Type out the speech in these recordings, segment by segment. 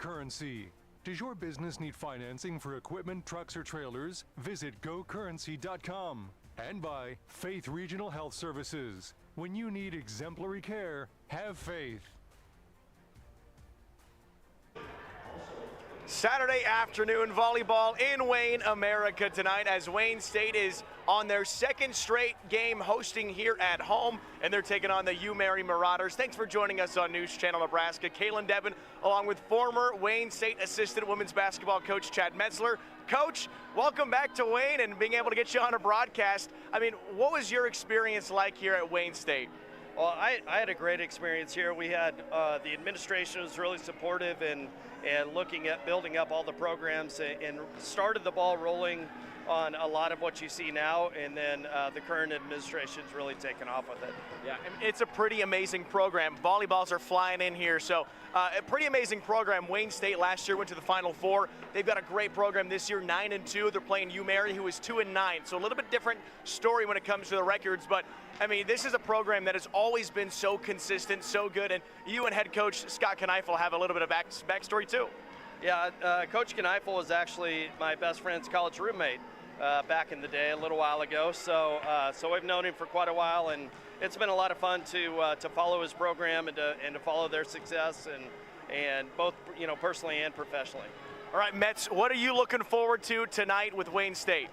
Currency. Does your business need financing for equipment, trucks, or trailers? Visit gocurrency.com. And by Faith Regional Health Services. When you need exemplary care, have faith. Saturday afternoon volleyball in Wayne, America tonight as Wayne State is on their second straight game hosting here at home, and they're taking on the UMary Marauders. Thanks for joining us on News Channel Nebraska. Kaylin Devin, along with former Wayne State assistant women's basketball coach Chad Metzler. Coach, welcome back to Wayne and being able to get you on a broadcast. I mean, what was your experience like here at Wayne State? Well, I had a great experience here. We had the administration was really supportive and looking at building up all the programs and started the ball rolling on a lot of what you see now, and then the current administration's really taken off with it. Yeah, it's a pretty amazing program. Volleyballs are flying in here, so a pretty amazing program. Wayne State last year went to the Final Four. They've got a great program this year, 9-2. They're playing UMary, who is 2-9, so a little bit different story when it comes to the records, but I mean, this is a program that has always been so consistent, so good, and you and head coach Scott Kneifl have a little bit of backstory too. Yeah, Coach Kneifl was actually my best friend's college roommate back in the day, a little while ago. So we've known him for quite a while, and it's been a lot of fun to follow his program and to follow their success, and both personally and professionally. All right, Mets, what are you looking forward to tonight with Wayne State?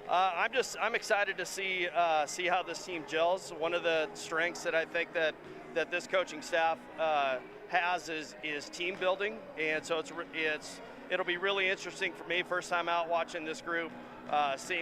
I'm excited to see how this team gels. One of the strengths that I think that this coaching staff has is team building, and so it'll be really interesting for me, first time out watching this group,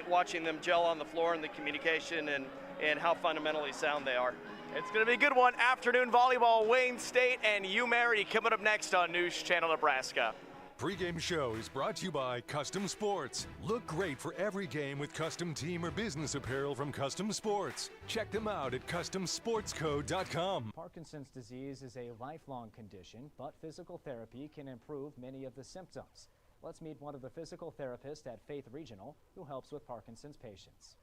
watching them gel on the floor and the communication and how fundamentally sound they are. It's going to be a good one. Afternoon volleyball, Wayne State and UMary coming up next on News Channel Nebraska. Pregame show is brought to you by Custom Sports. Look great for every game with custom team or business apparel from Custom Sports. Check them out at customsportsco.com. Parkinson's disease is a lifelong condition, but physical therapy can improve many of the symptoms. Let's meet one of the physical therapists at Faith Regional who helps with Parkinson's patients.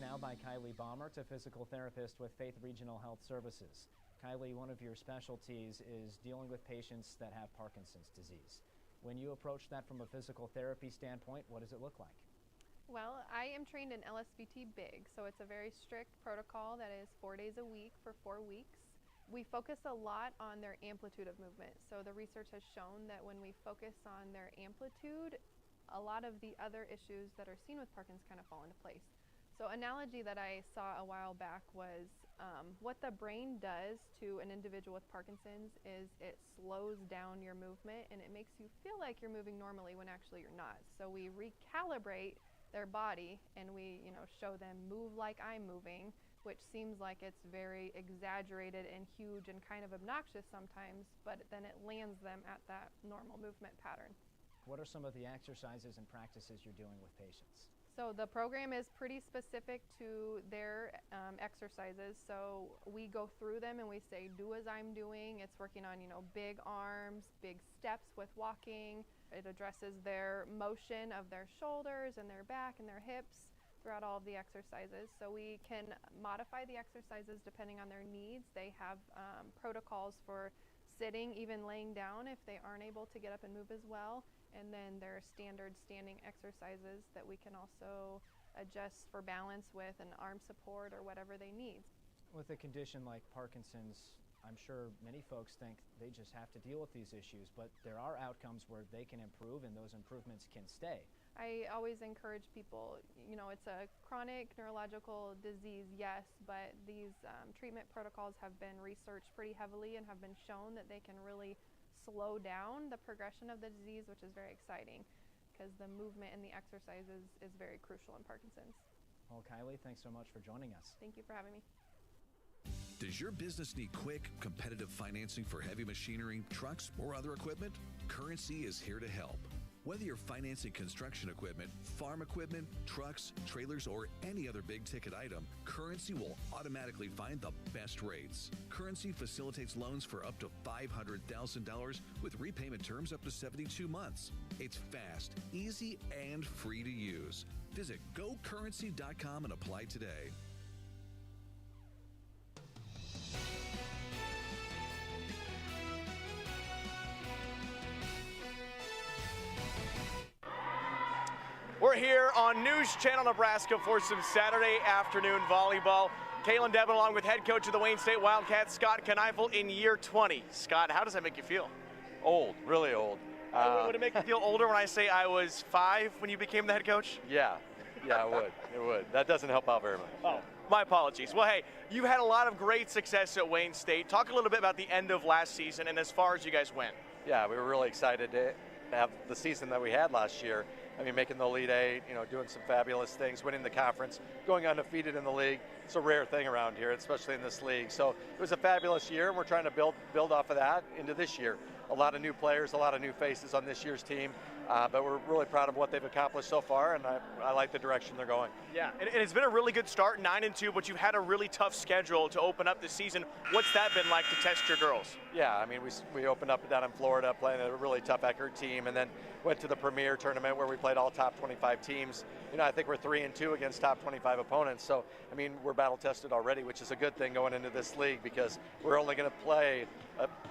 Now by Kylie Baumer, a physical therapist with Faith Regional Health Services. Kylie, one of your specialties is dealing with patients that have Parkinson's disease. When you approach that from a physical therapy standpoint, what does it look like? Well, I am trained in LSBT BIG, so it's a very strict protocol that is 4 days a week for 4 weeks. We focus a lot on their amplitude of movement. So the research has shown that when we focus on their amplitude, a lot of the other issues that are seen with Parkinson's kind of fall into place. So analogy that I saw a while back was what the brain does to an individual with Parkinson's is it slows down your movement and it makes you feel like you're moving normally when actually you're not. So we recalibrate their body and we show them move like I'm moving, which seems like it's very exaggerated and huge and kind of obnoxious sometimes, but then it lands them at that normal movement pattern. What are some of the exercises and practices you're doing with patients? So the program is pretty specific to their exercises. So we go through them and we say, do as I'm doing. It's working on, big arms, big steps with walking. It addresses their motion of their shoulders and their back and their hips throughout all of the exercises. So we can modify the exercises depending on their needs. They have protocols for sitting, even laying down if they aren't able to get up and move as well. And then there are standard standing exercises that we can also adjust for balance with and arm support or whatever they need. With a condition like Parkinson's, I'm sure many folks think they just have to deal with these issues, but there are outcomes where they can improve and those improvements can stay. I always encourage people, it's a chronic neurological disease, yes, but these treatment protocols have been researched pretty heavily and have been shown that they can really slow down the progression of the disease, which is very exciting because the movement and the exercises is very crucial in Parkinson's. Well, Kylie, thanks so much for joining us. Thank you for having me. Does your business need quick, competitive financing for heavy machinery, trucks, or other equipment? Currency is here to help. Whether you're financing construction equipment, farm equipment, trucks, trailers, or any other big-ticket item, Currency will automatically find the best rates. Currency facilitates loans for up to $500,000 with repayment terms up to 72 months. It's fast, easy, and free to use. Visit gocurrency.com and apply today. We're here on News Channel Nebraska for some Saturday afternoon volleyball. Kaylin Devin along with head coach of the Wayne State Wildcats, Scott Kneifl, in year 20. Scott, how does that make you feel? Old, really old. Would it make you feel older when I say I was 5 when you became the head coach? Yeah, it would. It would. That doesn't help out very much. Oh, my apologies. Well, hey, you had a lot of great success at Wayne State. Talk a little bit about the end of last season and as far as you guys went. Yeah, we were really excited to have the season that we had last year. I mean, making the Elite Eight, doing some fabulous things, winning the conference, going undefeated in the league. It's a rare thing around here, especially in this league. So it was a fabulous year, and we're trying to build off of that into this year. A lot of new players, a lot of new faces on this year's team, but we're really proud of what they've accomplished so far, and I like the direction they're going. Yeah, and it's been a really good start, 9-2, but you've had a really tough schedule to open up the season. What's that been like to test your girls? Yeah, I mean, we opened up down in Florida playing a really tough Eckerd team, and then went to the Premier tournament where we played all top 25 teams. I think we're 3-2 against top 25 opponents. So, I mean, we're battle tested already, which is a good thing going into this league because we're only going to play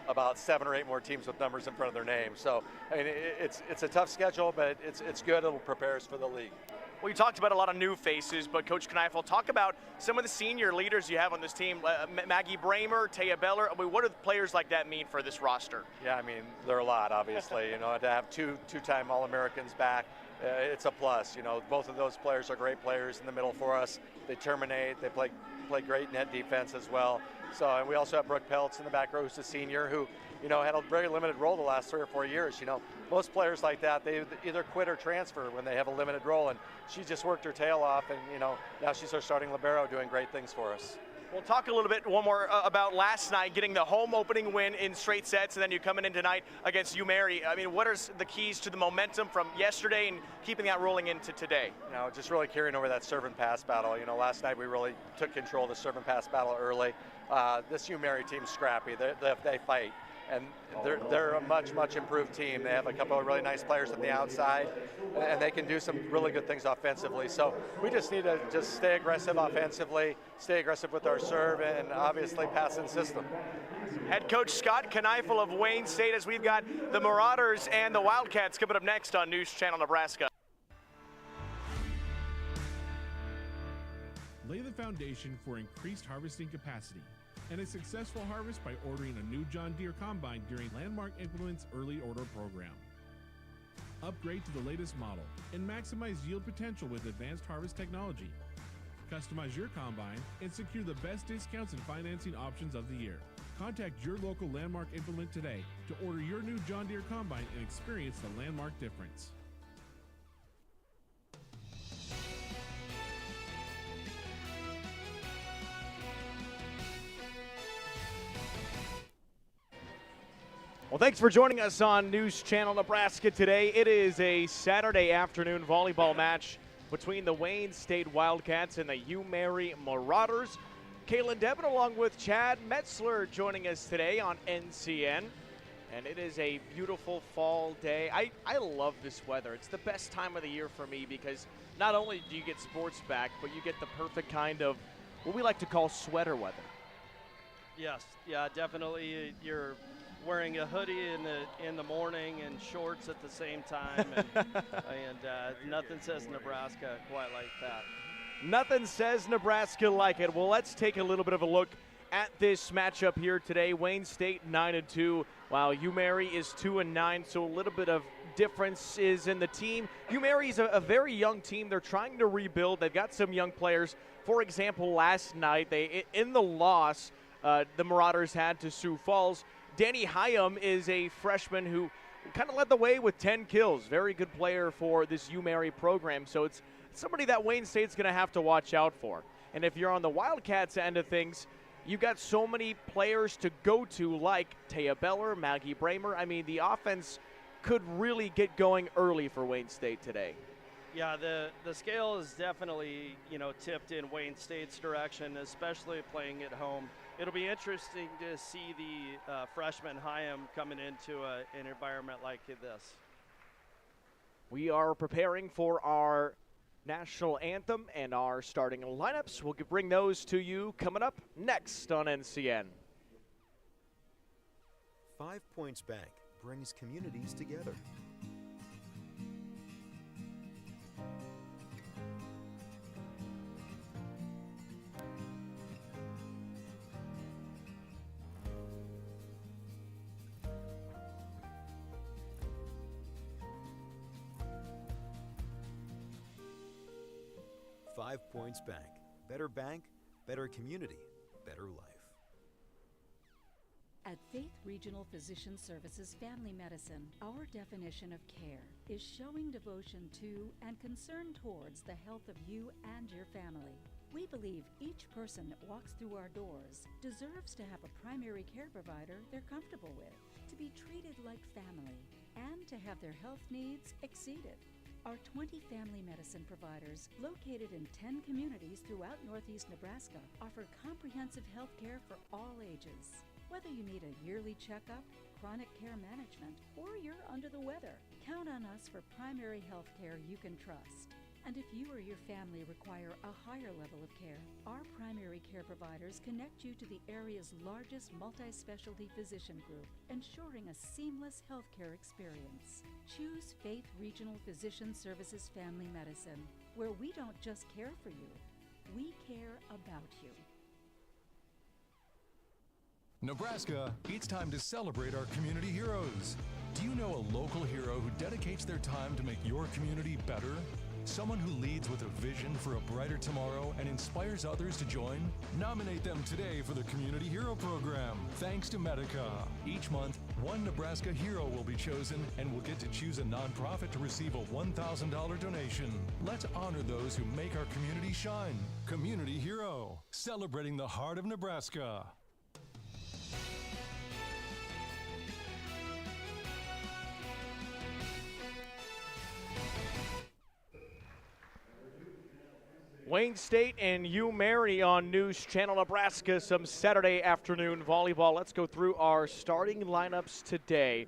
about 7 or 8 more teams with numbers in front of their name. So, I mean, it's a tough schedule, but it's good. It'll prepare us for the league. Well, you talked about a lot of new faces, but Coach Kneifl, talk about some of the senior leaders you have on this team. Maggie Bramer, Taya Beller. I mean, what do players like that mean for this roster? Yeah, I mean, there are a lot, obviously. To have two-time All-Americans back, it's a plus. Both of those players are great players in the middle for us. They terminate. They play great net defense as well. So, and we also have Brooke Peltz in the back row, who's a senior, who had a very limited role the last 3 or 4 years. Most players like that, they either quit or transfer when they have a limited role, and she just worked her tail off, and now she's our starting libero, doing great things for us. We'll talk a little bit more about last night, getting the home opening win in straight sets, and then you coming in tonight against UMary. I mean, what are the keys to the momentum from yesterday and keeping that rolling into today? Just really carrying over that serve and pass battle. Last night we really took control of the serve and pass battle early. This UMary team's scrappy. They fight. And they're a much improved team. They have a couple of really nice players on the outside, and they can do some really good things offensively. So we just need to just stay aggressive offensively, stay aggressive with our serve, and obviously passing system. Head coach Scott Kneifl of Wayne State, as we've got the Marauders and the Wildcats coming up next on News Channel Nebraska. Lay the foundation for increased harvesting capacity and a successful harvest by ordering a new John Deere combine during Landmark Implement's early order program. Upgrade to the latest model and maximize yield potential with advanced harvest technology. Customize your combine and secure the best discounts and financing options of the year. Contact your local Landmark Implement today to order your new John Deere combine and experience the Landmark difference. Well, thanks for joining us on News Channel Nebraska today. It is a Saturday afternoon volleyball match between the Wayne State Wildcats and the UMary Marauders. Kaylin Devin along with Chad Metzler joining us today on NCN. And it is a beautiful fall day. I love this weather. It's the best time of the year for me because not only do you get sports back, but you get the perfect kind of what we like to call sweater weather. Yes, yeah, definitely. You're wearing a hoodie in the morning and shorts at the same time, and nothing says Nebraska quite like that. Nothing says Nebraska like it. Well, let's take a little bit of a look at this matchup here today. Wayne State 9-2, while UMary is 2-9, so a little bit of differences in the team. UMary is a very young team. They're trying to rebuild. They've got some young players. For example, last night, in the loss, the Marauders had to Sioux Falls. Danny Hyam is a freshman who kind of led the way with 10 kills. Very good player for this UMary program. So it's somebody that Wayne State's going to have to watch out for. And if you're on the Wildcats end of things, you've got so many players to go to like Taya Beller, Maggie Bramer. I mean, the offense could really get going early for Wayne State today? Yeah, the scale is definitely, tipped in Wayne State's direction, especially playing at home. It'll be interesting to see the freshman Hyam coming into an environment like this. We are preparing for our national anthem and our starting lineups. We'll bring those to you coming up next on NCN. 5 Points Bank brings communities together. Points Bank, better community, better life. At Faith Regional Physician Services Family Medicine, our definition of care is showing devotion to and concern towards the health of you and your family. We believe each person that walks through our doors deserves to have a primary care provider they're comfortable with, to be treated like family, and to have their health needs exceeded. Our 20 family medicine providers, located in 10 communities throughout Northeast Nebraska, offer comprehensive health care for all ages. Whether you need a yearly checkup, chronic care management, or you're under the weather, count on us for primary health care you can trust. And if you or your family require a higher level of care, our primary care providers connect you to the area's largest multi-specialty physician group, ensuring a seamless healthcare experience. Choose Faith Regional Physician Services Family Medicine, where we don't just care for you, we care about you. Nebraska, it's time to celebrate our community heroes. Do you know a local hero who dedicates their time to make your community better? Someone who leads with a vision for a brighter tomorrow and inspires others to join? Nominate them today for the Community Hero Program, thanks to Medica. Each month, one Nebraska hero will be chosen and will get to choose a nonprofit to receive a $1,000 donation. Let's honor those who make our community shine. Community Hero, celebrating the heart of Nebraska. Wayne State and UMary on News Channel Nebraska, some Saturday afternoon volleyball. Let's go through our starting lineups today.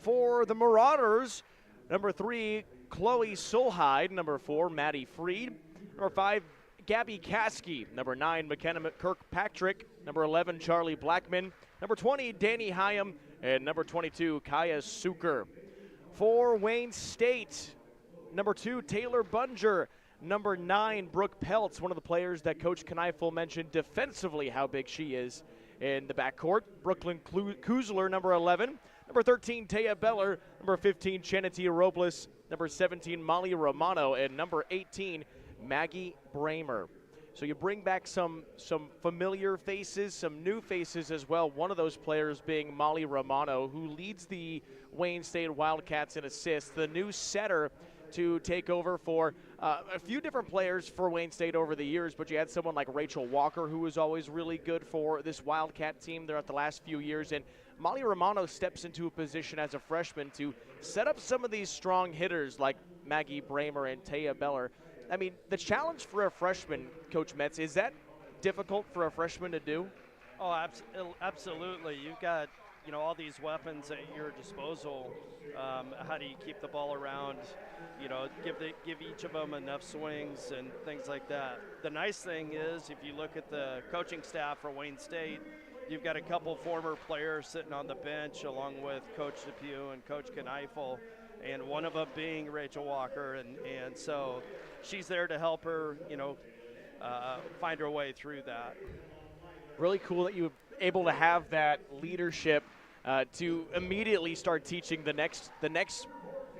For the Marauders, number 3, Chloe Solheide. Number 4, Maddie Freed. Number 5, Gabby Caskey. Number 9, McKenna Kirkpatrick. Number 11, Charlie Blackman. Number 20, Danny Hyam. And number 22, Kaya Suker. For Wayne State, number 2, Taylor Bunger. Number 9, Brooke Peltz, one of the players that Coach Kneifl mentioned defensively how big she is in the backcourt. Brooklyn Kuzler, number 11. Number 13, Taya Beller. Number 15, Chanity Robles. Number 17, Molly Romano. And number 18, Maggie Bramer. So you bring back some familiar faces, some new faces as well. One of those players being Molly Romano, who leads the Wayne State Wildcats in assists. The new setter to take over for a few different players for Wayne State over the years, but you had someone like Rachel Walker, who was always really good for this Wildcat team throughout the last few years, and Molly Romano steps into a position as a freshman to set up some of these strong hitters like Maggie Bramer and Taya Beller. I mean, the challenge for a freshman, Coach Metz, is that difficult for a freshman to do? Oh, absolutely. You've got all these weapons at your disposal. How do you keep the ball around? Give each of them enough swings and things like that. The nice thing is, if you look at the coaching staff for Wayne State, you've got a couple former players sitting on the bench along with Coach Depew and Coach Kneifl, and one of them being Rachel Walker, and so she's there to help her, find her way through that. Really cool that you were able to have that leadership to immediately start teaching the next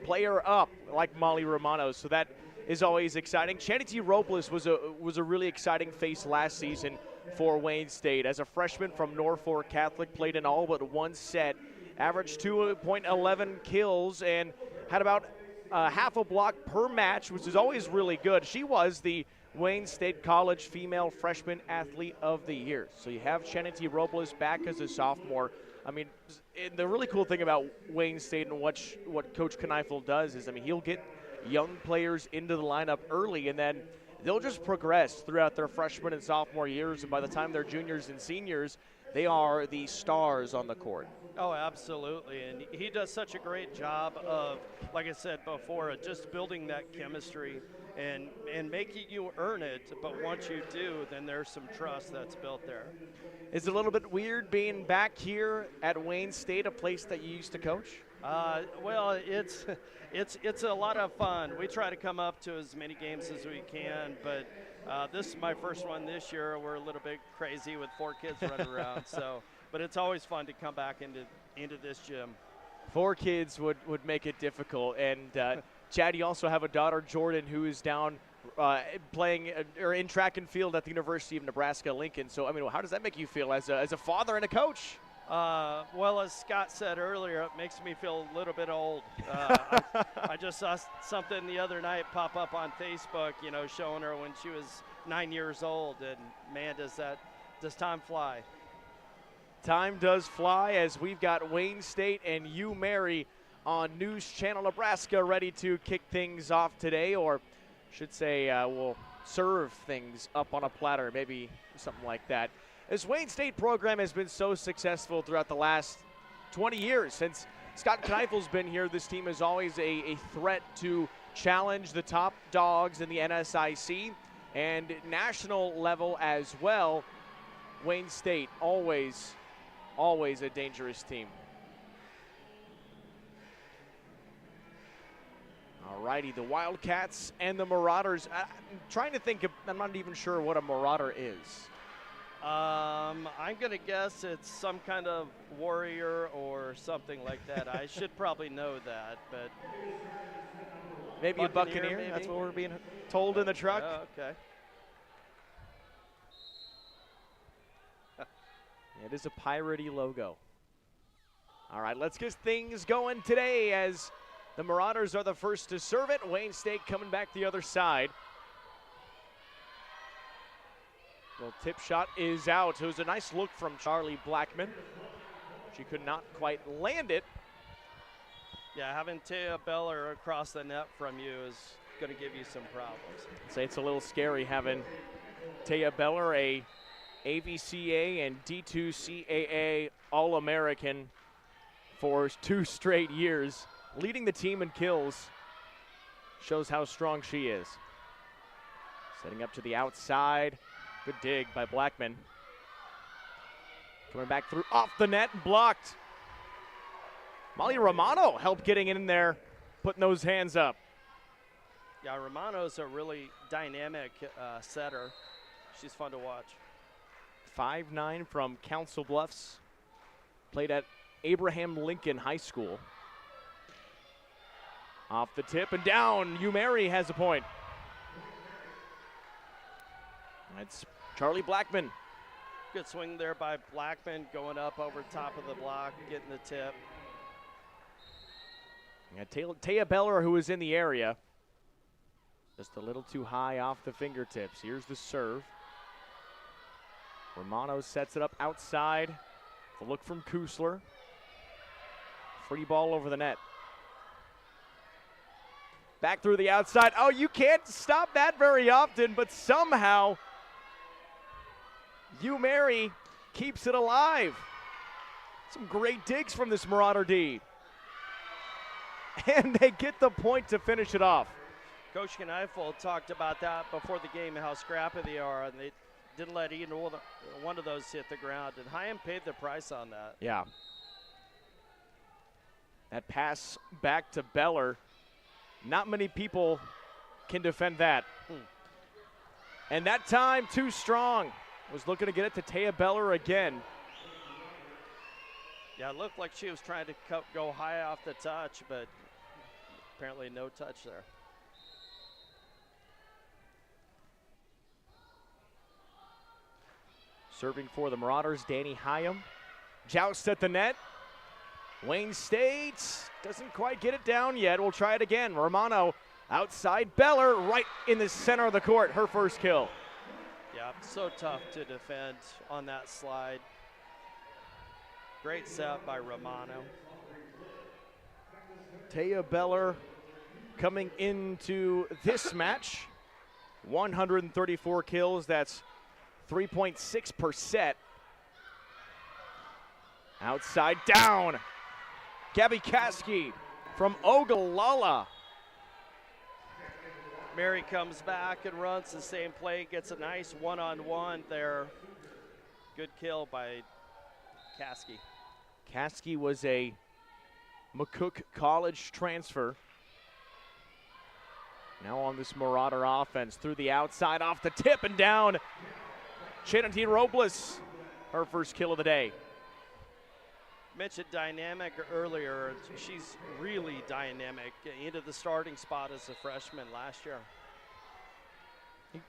player up, like Molly Romano. So that is always exciting. Chanity Robles was a really exciting face last season for Wayne State. As a freshman from Norfolk Catholic, played in all but one set, averaged 2.11 kills, and had about half a block per match, which is always really good. She was the Wayne State College Female Freshman Athlete of the Year. So you have Chanity Robles back as a sophomore. I mean, the really cool thing about Wayne State and what Coach Kneifl does is, I mean, he'll get young players into the lineup early, and then they'll just progress throughout their freshman and sophomore years, and by the time they're juniors and seniors, they are the stars on the court. Oh, absolutely, and he does such a great job of, like I said before, just building that chemistry and making you earn it, but once you do, then there's some trust that's built there. Is it a little bit weird being back here at Wayne State, a place that you used to coach? Well, it's a lot of fun. We try to come up to as many games as we can, but this is my first one this year. We're a little bit crazy with 4 kids running around, so. But it's always fun to come back into this gym. 4 kids would make it difficult. And Chad, you also have a daughter, Jordan, who is down playing or in track and field at the University of Nebraska Lincoln. So, I mean, how does that make you feel as a father and a coach? Well, as Scott said earlier, it makes me feel a little bit old. I just saw something the other night pop up on Facebook, showing her when she was 9 years old. And, man, does time fly. Time does fly as we've got Wayne State and UMary on News Channel Nebraska ready to kick things off today, or should say we'll serve things up on a platter, maybe something like that. This Wayne State program has been so successful throughout the last 20 years. Since Scott Kneifl's been here, this team is always a threat to challenge the top dogs in the NSIC and national level as well. Wayne State always a dangerous team. All righty, the Wildcats and the Marauders. I'm trying to think, I'm not even sure what a Marauder is. I'm going to guess it's some kind of warrior or something like that. I should probably know that, but. Maybe a Buccaneer? Maybe? That's what we're being told in the truck. Okay. It is a piratey logo. All right, let's get things going today as the Marauders are the first to serve it. Wayne State coming back the other side. Well, tip shot is out. It was a nice look from Charlie Blackman. She could not quite land it. Yeah, having Taya Beller across the net from you is going to give you some problems. I'd say it's a little scary having Taya Beller, a AVCA and D2CAA All-American for 2 straight years, leading the team in kills. Shows how strong she is. Setting up to the outside. Good dig by Blackman. Coming back through off the net and blocked. Molly Romano helped getting in there, putting those hands up. Yeah, Romano's a really dynamic setter. She's fun to watch. 5'9" from Council Bluffs. Played at Abraham Lincoln High School. Off the tip and down. UMary has a point. That's Charlie Blackman. Good swing there by Blackman, going up over top of the block, getting the tip. Taya Beller, who was in the area. Just a little too high off the fingertips. Here's the serve. Romano sets it up outside. The look from Kusler. Free ball over the net. Back through the outside. Oh, you can't stop that very often, but somehow UMary keeps it alive. Some great digs from this Marauder D. And they get the point to finish it off. Coach Kneifl talked about that before the game, how scrappy they are, and they didn't let either one of those hit the ground. And Hyam paid the price on that. Yeah. That pass back to Beller. Not many people can defend that. And that time, too strong. Was looking to get it to Taya Beller again. Yeah, it looked like she was trying to go high off the touch, but apparently no touch there. Serving for the Marauders, Danny Hyam. Joust at the net. Wayne State doesn't quite get it down yet. We'll try it again. Romano outside Beller, right in the center of the court. Her first kill. Yeah, so tough to defend on that slide. Great set by Romano. Taya Beller coming into this match, 134 kills. That's 3.6%. Outside down. Gabby Caskey from Ogallala. Mary comes back and runs the same play, gets a nice one-on-one there. Good kill by Caskey. Caskey was a McCook College transfer. Now on this Marauder offense, through the outside, off the tip and down. Chanati Robles, her first kill of the day. Mentioned dynamic earlier. She's really dynamic into the starting spot as a freshman last year.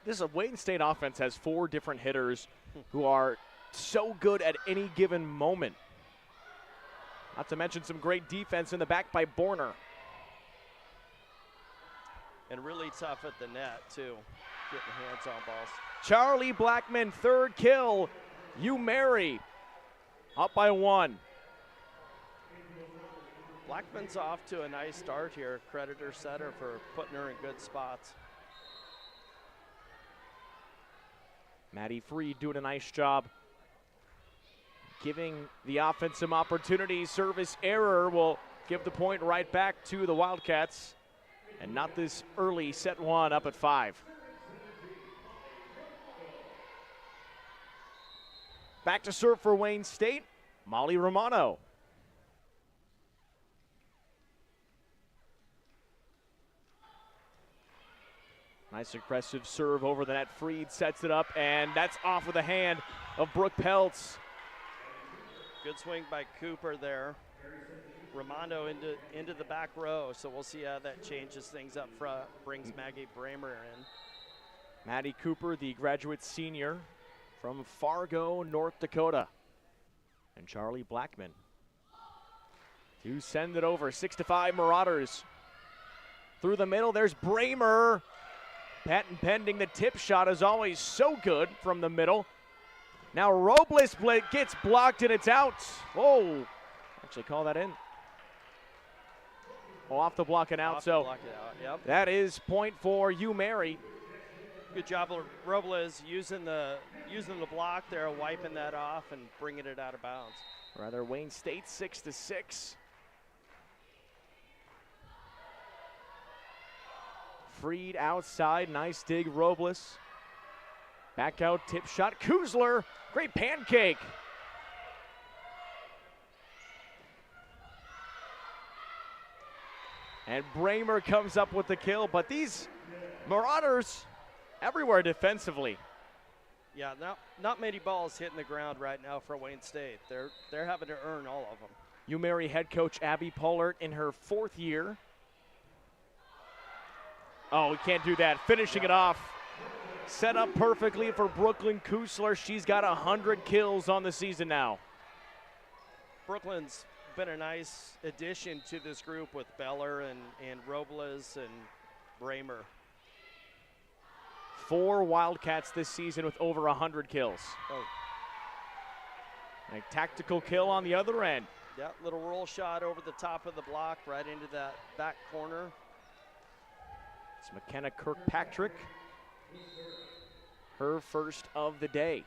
This Wayne State offense has 4 different hitters who are so good at any given moment. Not to mention some great defense in the back by Borner. And really tough at the net, too, getting hands on balls. Charlie Blackman, 3rd kill. Mary up by 1. Blackman's off to a nice start here. Credit her setter for putting her in good spots. Maddie Freed doing a nice job giving the offense some opportunities. Service error will give the point right back to the Wildcats. And not this early set 1 up at 5. Back to serve for Wayne State, Molly Romano. Nice aggressive serve over the net. Freed sets it up, and that's off with the hand of Brooke Peltz. Good swing by Cooper there. Romano into the back row, so we'll see how that changes things up front. Brings Maggie Bramer in. Maddie Cooper, the graduate senior from Fargo, North Dakota. And Charlie Blackman to send it over. 6-5 Marauders. Through the middle, there's Bramer. Patent pending. The tip shot is always so good from the middle. Now Robles gets blocked and it's out. Oh, actually call that in. Oh, off the block and out. So yep. That is point for Mary. Good job, Robles, using the block there, wiping that off and bringing it out of bounds. Rather, Wayne State 6-6. Freed outside, nice dig, Robles. Back out, tip shot, Kuzler, great pancake. And Bramer comes up with the kill, but these Marauders everywhere defensively. Yeah, not many balls hitting the ground right now for Wayne State. They're having to earn all of them. UMary head coach Abby Pollard in her 4th year. Oh, we can't do that. Finishing it off. Set up perfectly for Brooklyn Kuzler. She's got 100 kills on the season now. Brooklyn's been a nice addition to this group with Beller and Robles and Bramer. 4 Wildcats this season with over 100 kills. Oh. A tactical kill on the other end. Yeah, little roll shot over the top of the block right into that back corner. It's McKenna Kirkpatrick, her first of the day.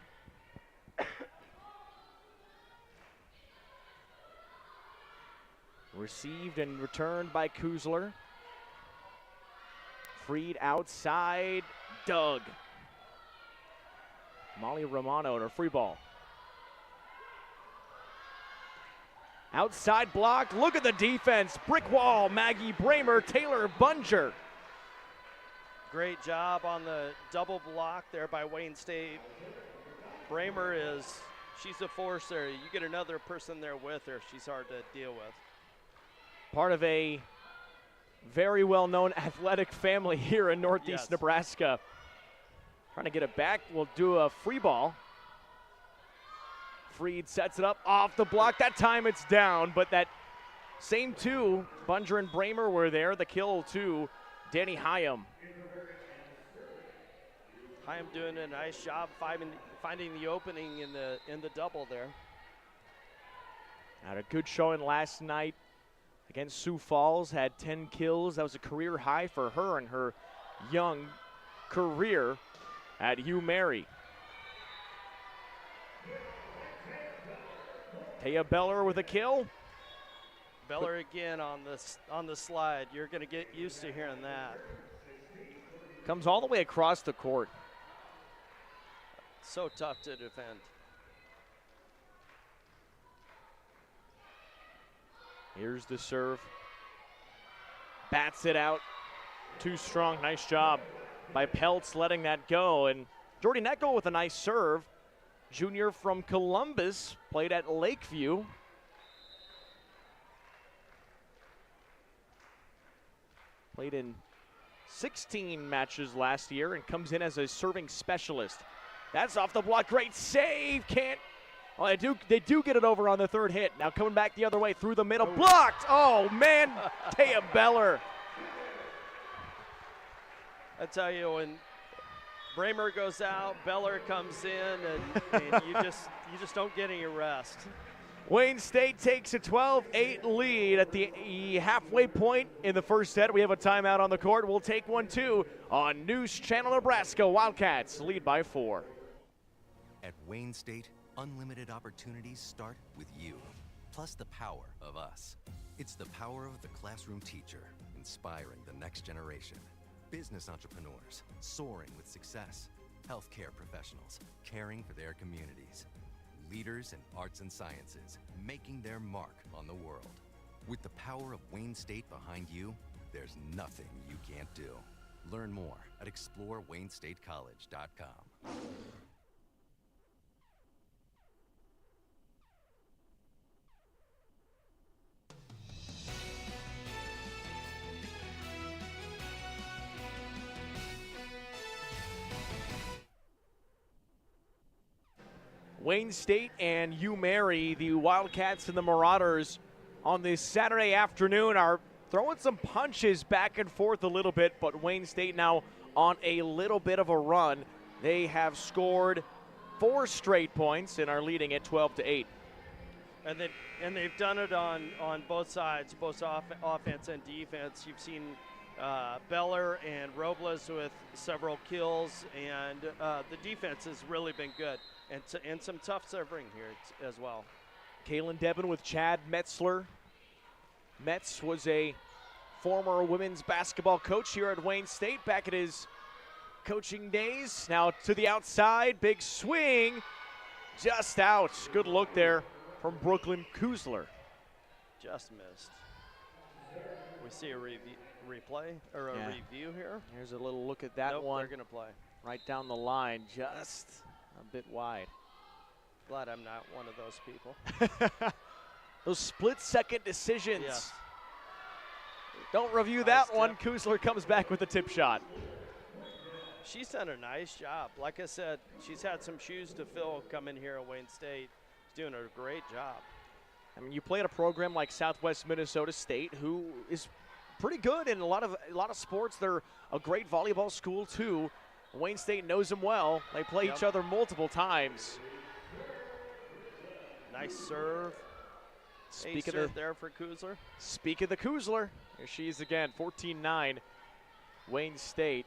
Received and returned by Kuzler. Freed outside, Doug. Molly Romano in her free ball. Outside block, look at the defense. Brick wall, Maggie Bramer, Taylor Bunger. Great job on the double block there by Wayne State. Bramer she's a force there. You get another person there with her, she's hard to deal with. Part of a very well-known athletic family here in Northeast Nebraska. Trying to get it back, we'll do a free ball. Freed sets it up off the block. That time it's down, but that same 2, Bunger and Bramer were there. The kill to Danny Hyam. Hyam doing a nice job finding the opening in the double there. Had a good showing last night against Sioux Falls, had 10 kills. That was a career high for her in her young career at UMary. Taya Beller with a kill. Beller again on the slide. You're going to get used to hearing that. Comes all the way across the court. So tough to defend. Here's the serve. Bats it out. Too strong. Nice job by Peltz letting that go. And Jordy Neckel with a nice serve. Junior from Columbus, played at Lakeview. Played in 16 matches last year and comes in as a serving specialist. That's off the block. Great save. Can't. Oh, they do get it over on the third hit. Now coming back the other way through the middle. Blocked. Oh, man. Taya Beller. I tell you, when Bramer goes out, Beller comes in, and you just don't get any rest. Wayne State takes a 12-8 lead at the halfway point in the first set. We have a timeout on the court. We'll take one, too, on News Channel Nebraska. Wildcats lead by 4. At Wayne State, unlimited opportunities start with you, plus the power of us. It's the power of the classroom teacher, inspiring the next generation. Business entrepreneurs, soaring with success. Healthcare professionals, caring for their communities. Leaders in arts and sciences, making their mark on the world. With the power of Wayne State behind you, there's nothing you can't do. Learn more at exploreWayneStateCollege.com. Wayne State and UMary, the Wildcats and the Marauders, on this Saturday afternoon are throwing some punches back and forth a little bit, but Wayne State now on a little bit of a run. They have scored 4 straight points and are leading at 12-8. And they've done it on both sides, both offense and defense. You've seen Beller and Robles with several kills, and the defense has really been good. And some tough serving here as well. Kaylin Devin with Chad Metzler. Metz was a former women's basketball coach here at Wayne State back at his coaching days. Now to the outside, big swing, just out. Good look there from Brooklyn Kuzler. Just missed. We see a replay or a review here. Here's a little look at that one. They're going to play. Right down the line, just a bit wide. Glad I'm not one of those people. Those split-second decisions. Yes. Don't review that one. Kuzler comes back with a tip shot. She's done a nice job. Like I said, she's had some shoes to fill coming here at Wayne State. She's doing a great job. I mean, you play at a program like Southwest Minnesota State, who is pretty good in a lot of sports. They're a great volleyball school too. Wayne State knows them well. They play each other multiple times. Nice serve. Speak of serve there for Kuzler. Speak of the Kuzler. Here she is again, 14-9, Wayne State.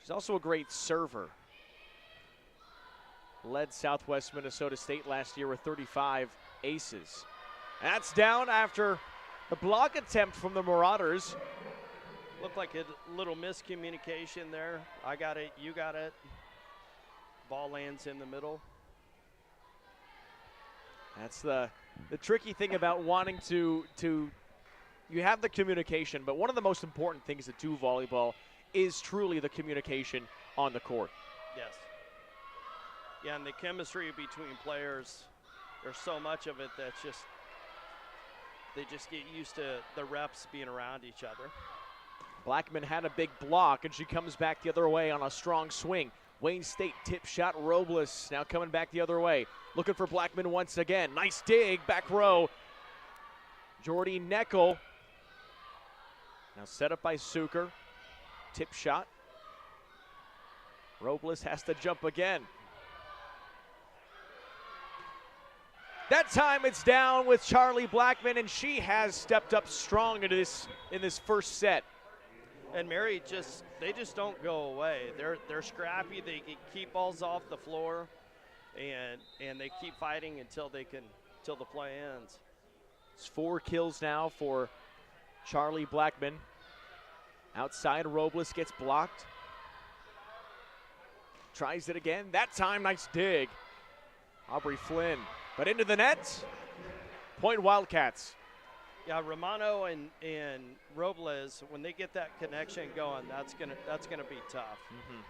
She's also a great server. Led Southwest Minnesota State last year with 35 aces. That's down after the block attempt from the Marauders. Looked like a little miscommunication there. I got it, you got it. Ball lands in the middle. That's the tricky thing about wanting to you have the communication, but one of the most important things to do volleyball is truly the communication on the court. Yes. Yeah, and the chemistry between players, there's so much of it that's just, they just get used to the reps being around each other. Blackman had a big block, and she comes back the other way on a strong swing. Wayne State tip shot. Robles now coming back the other way. Looking for Blackman once again. Nice dig, back row. Jordy Neckel. Now set up by Suker. Tip shot. Robles has to jump again. That time it's down with Charlie Blackman, and she has stepped up strong into in this first set. And Mary they just don't go away. They're scrappy. They can keep balls off the floor, and they keep fighting until the play ends. It's 4 kills now for Charlie Blackman. Outside, Robles gets blocked. Tries it again. That time, nice dig. Aubrey Flynn, but into the net. Point Wildcats. Yeah, Romano and Robles, when they get that connection going, that's gonna be tough. Mm-hmm.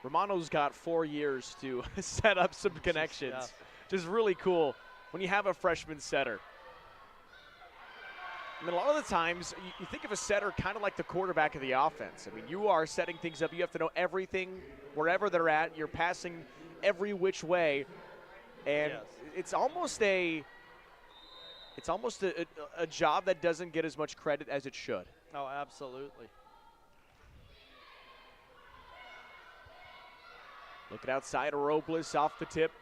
Romano's got 4 years to set up some connections. Just really cool when you have a freshman setter. I mean, a lot of the times, you think of a setter kind of like the quarterback of the offense. I mean, you are setting things up. You have to know everything wherever they're at. You're passing every which way. And it's almost a job that doesn't get as much credit as it should. Oh, absolutely. Looking outside, Robles off the tip.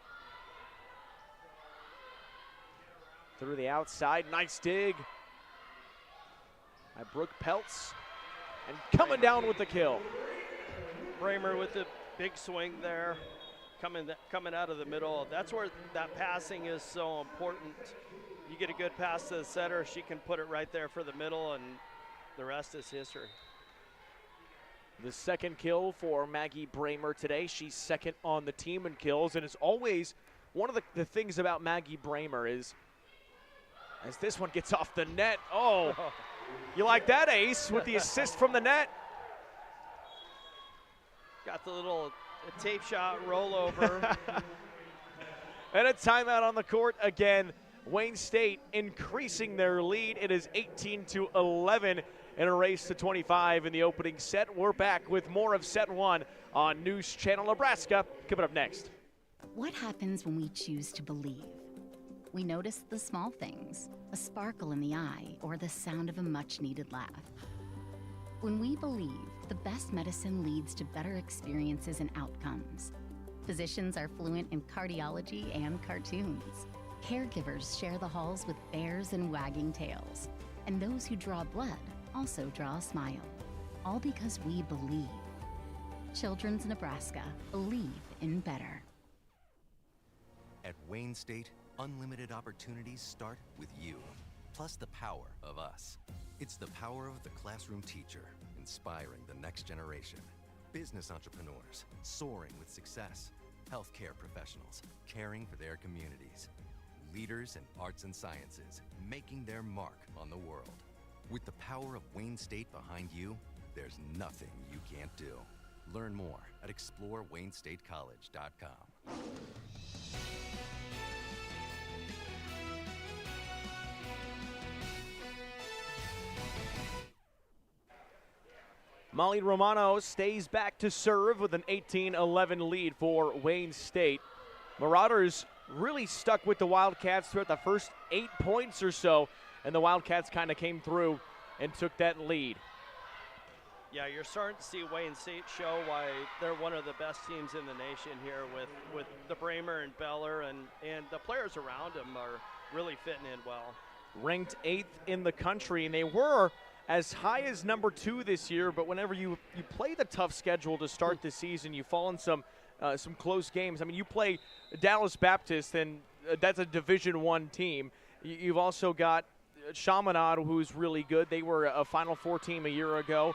Through the outside, nice dig by Brooke Peltz. And coming down with the kill. Bramer with the big swing there, coming out of the middle. That's where that passing is so important. You get a good pass to the setter, she can put it right there for the middle, and the rest is history. The second kill for Maggie Bramer today. She's second on the team in kills, and as always, one of the things about Maggie Bramer is, as this one gets off the net, you like that, Ace, with the assist from the net? Got the little tape shot rollover. And a timeout on the court again. Wayne State increasing their lead. It is 18-11 in a race to 25 in the opening set. We're back with more of set 1 on News Channel Nebraska. Coming up next. What happens when we choose to believe? We notice the small things, a sparkle in the eye, or the sound of a much-needed laugh. When we believe, the best medicine leads to better experiences and outcomes. Physicians are fluent in cardiology and cartoons. Caregivers share the halls with bears and wagging tails. And those who draw blood also draw a smile. All because we believe. Children's Nebraska, believe in better. At Wayne State, unlimited opportunities start with you, plus the power of us. It's the power of the classroom teacher, inspiring the next generation. Business entrepreneurs, soaring with success. Healthcare professionals, caring for their communities. Leaders in arts and sciences, making their mark on the world. With the power of Wayne State behind you, there's nothing you can't do. Learn more at exploreWayneStateCollege.com. Molly Romano stays back to serve with an 18-11 lead for Wayne State. Marauders really stuck with the Wildcats throughout the first 8 points or so, and the Wildcats kind of came through and took that lead. Yeah, you're starting to see Wayne State show why they're one of the best teams in the nation here with the Bramer and Beller, and the players around them are really fitting in well. Ranked 8th in the country, and they were as high as number 2 this year, but whenever you play the tough schedule to start the season, you fall in some close games. I mean, you play Dallas Baptist, and that's a Division I team. You've also got Chaminade, who's really good. They were a Final Four team a year ago.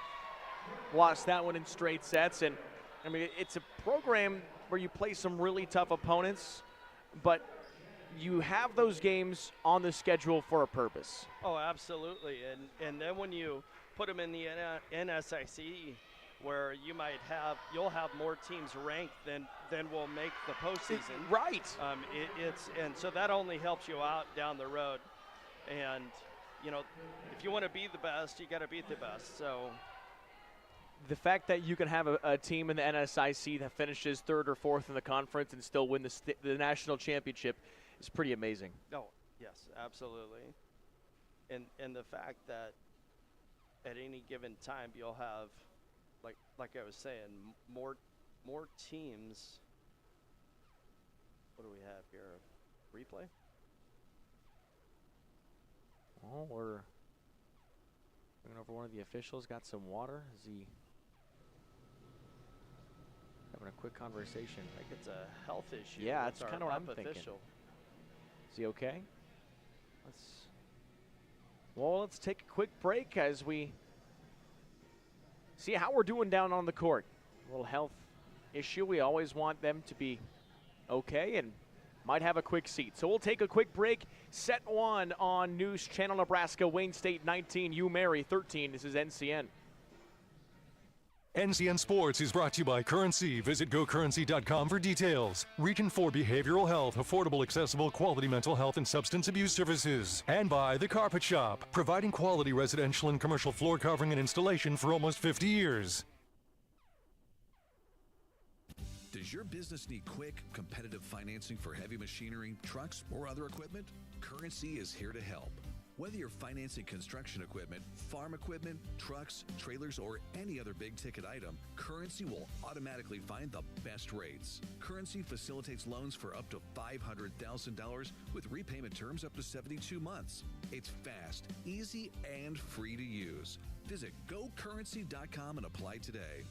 Lost that one in straight sets, and I mean, it's a program where you play some really tough opponents, but you have those games on the schedule for a purpose. Oh, absolutely. And then when you put them in the NSIC, where you'll have more teams ranked than will make the postseason. Right. And so that only helps you out down the road. And if you want to be the best, you got to beat the best. So the fact that you can have a team in the NSIC that finishes 3rd or 4th in the conference and still win the national championship is pretty amazing. Oh, yes, absolutely. And the fact that at any given time you'll have, like I was saying, more teams What do we have here? Replay? Oh, we're bringing over one of the officials. Got some water. Is he having a quick conversation? Like it's a health issue. Yeah, with that's our kind of what I'm rep thinking. official. Is he okay? Let's take a quick break as we see how we're doing down on the court. A little health issue. We always want them to be okay and might have a quick seat. So we'll take a quick break. Set one on News Channel Nebraska. Wayne State 19, UMary 13. This is NCN. NCN Sports is brought to you by Currency. Visit GoCurrency.com for details. Region 4 Behavioral Health, affordable, accessible, quality mental health and substance abuse services. And by The Carpet Shop, providing quality residential and commercial floor covering and installation for almost 50 years. Does your business need quick, competitive financing for heavy machinery, trucks, or other equipment? Currency is here to help. Whether you're financing construction equipment, farm equipment, trucks, trailers, or any other big-ticket item, Currency will automatically find the best rates. Currency facilitates loans for up to $500,000 with repayment terms up to 72 months. It's fast, easy, and free to use. Visit GoCurrency.com and apply today.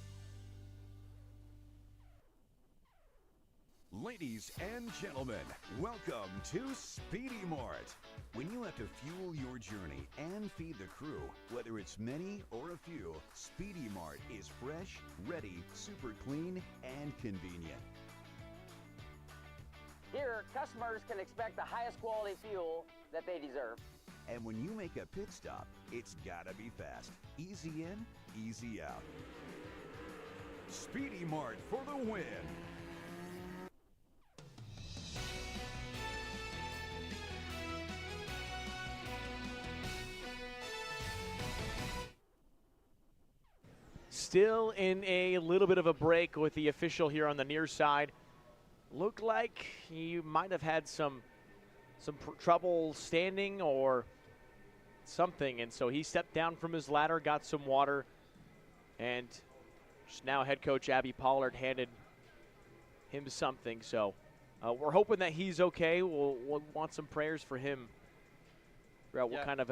Ladies and gentlemen, welcome to Speedy Mart. When you have to fuel your journey and feed the crew, whether it's many or a few, Speedy Mart is fresh, ready, super clean, and convenient. Here, customers can expect the highest quality fuel that they deserve. And when you make a pit stop, it's gotta be fast. Easy in, easy out. Speedy Mart for the win. Still in a little bit of a break with the official here on the near side. Looked like he might have had some trouble standing or something, and so he stepped down from his ladder, got some water, and just now head coach Abby Pollard handed him something. So we're hoping that he's okay. We'll want some prayers for him throughout what kind of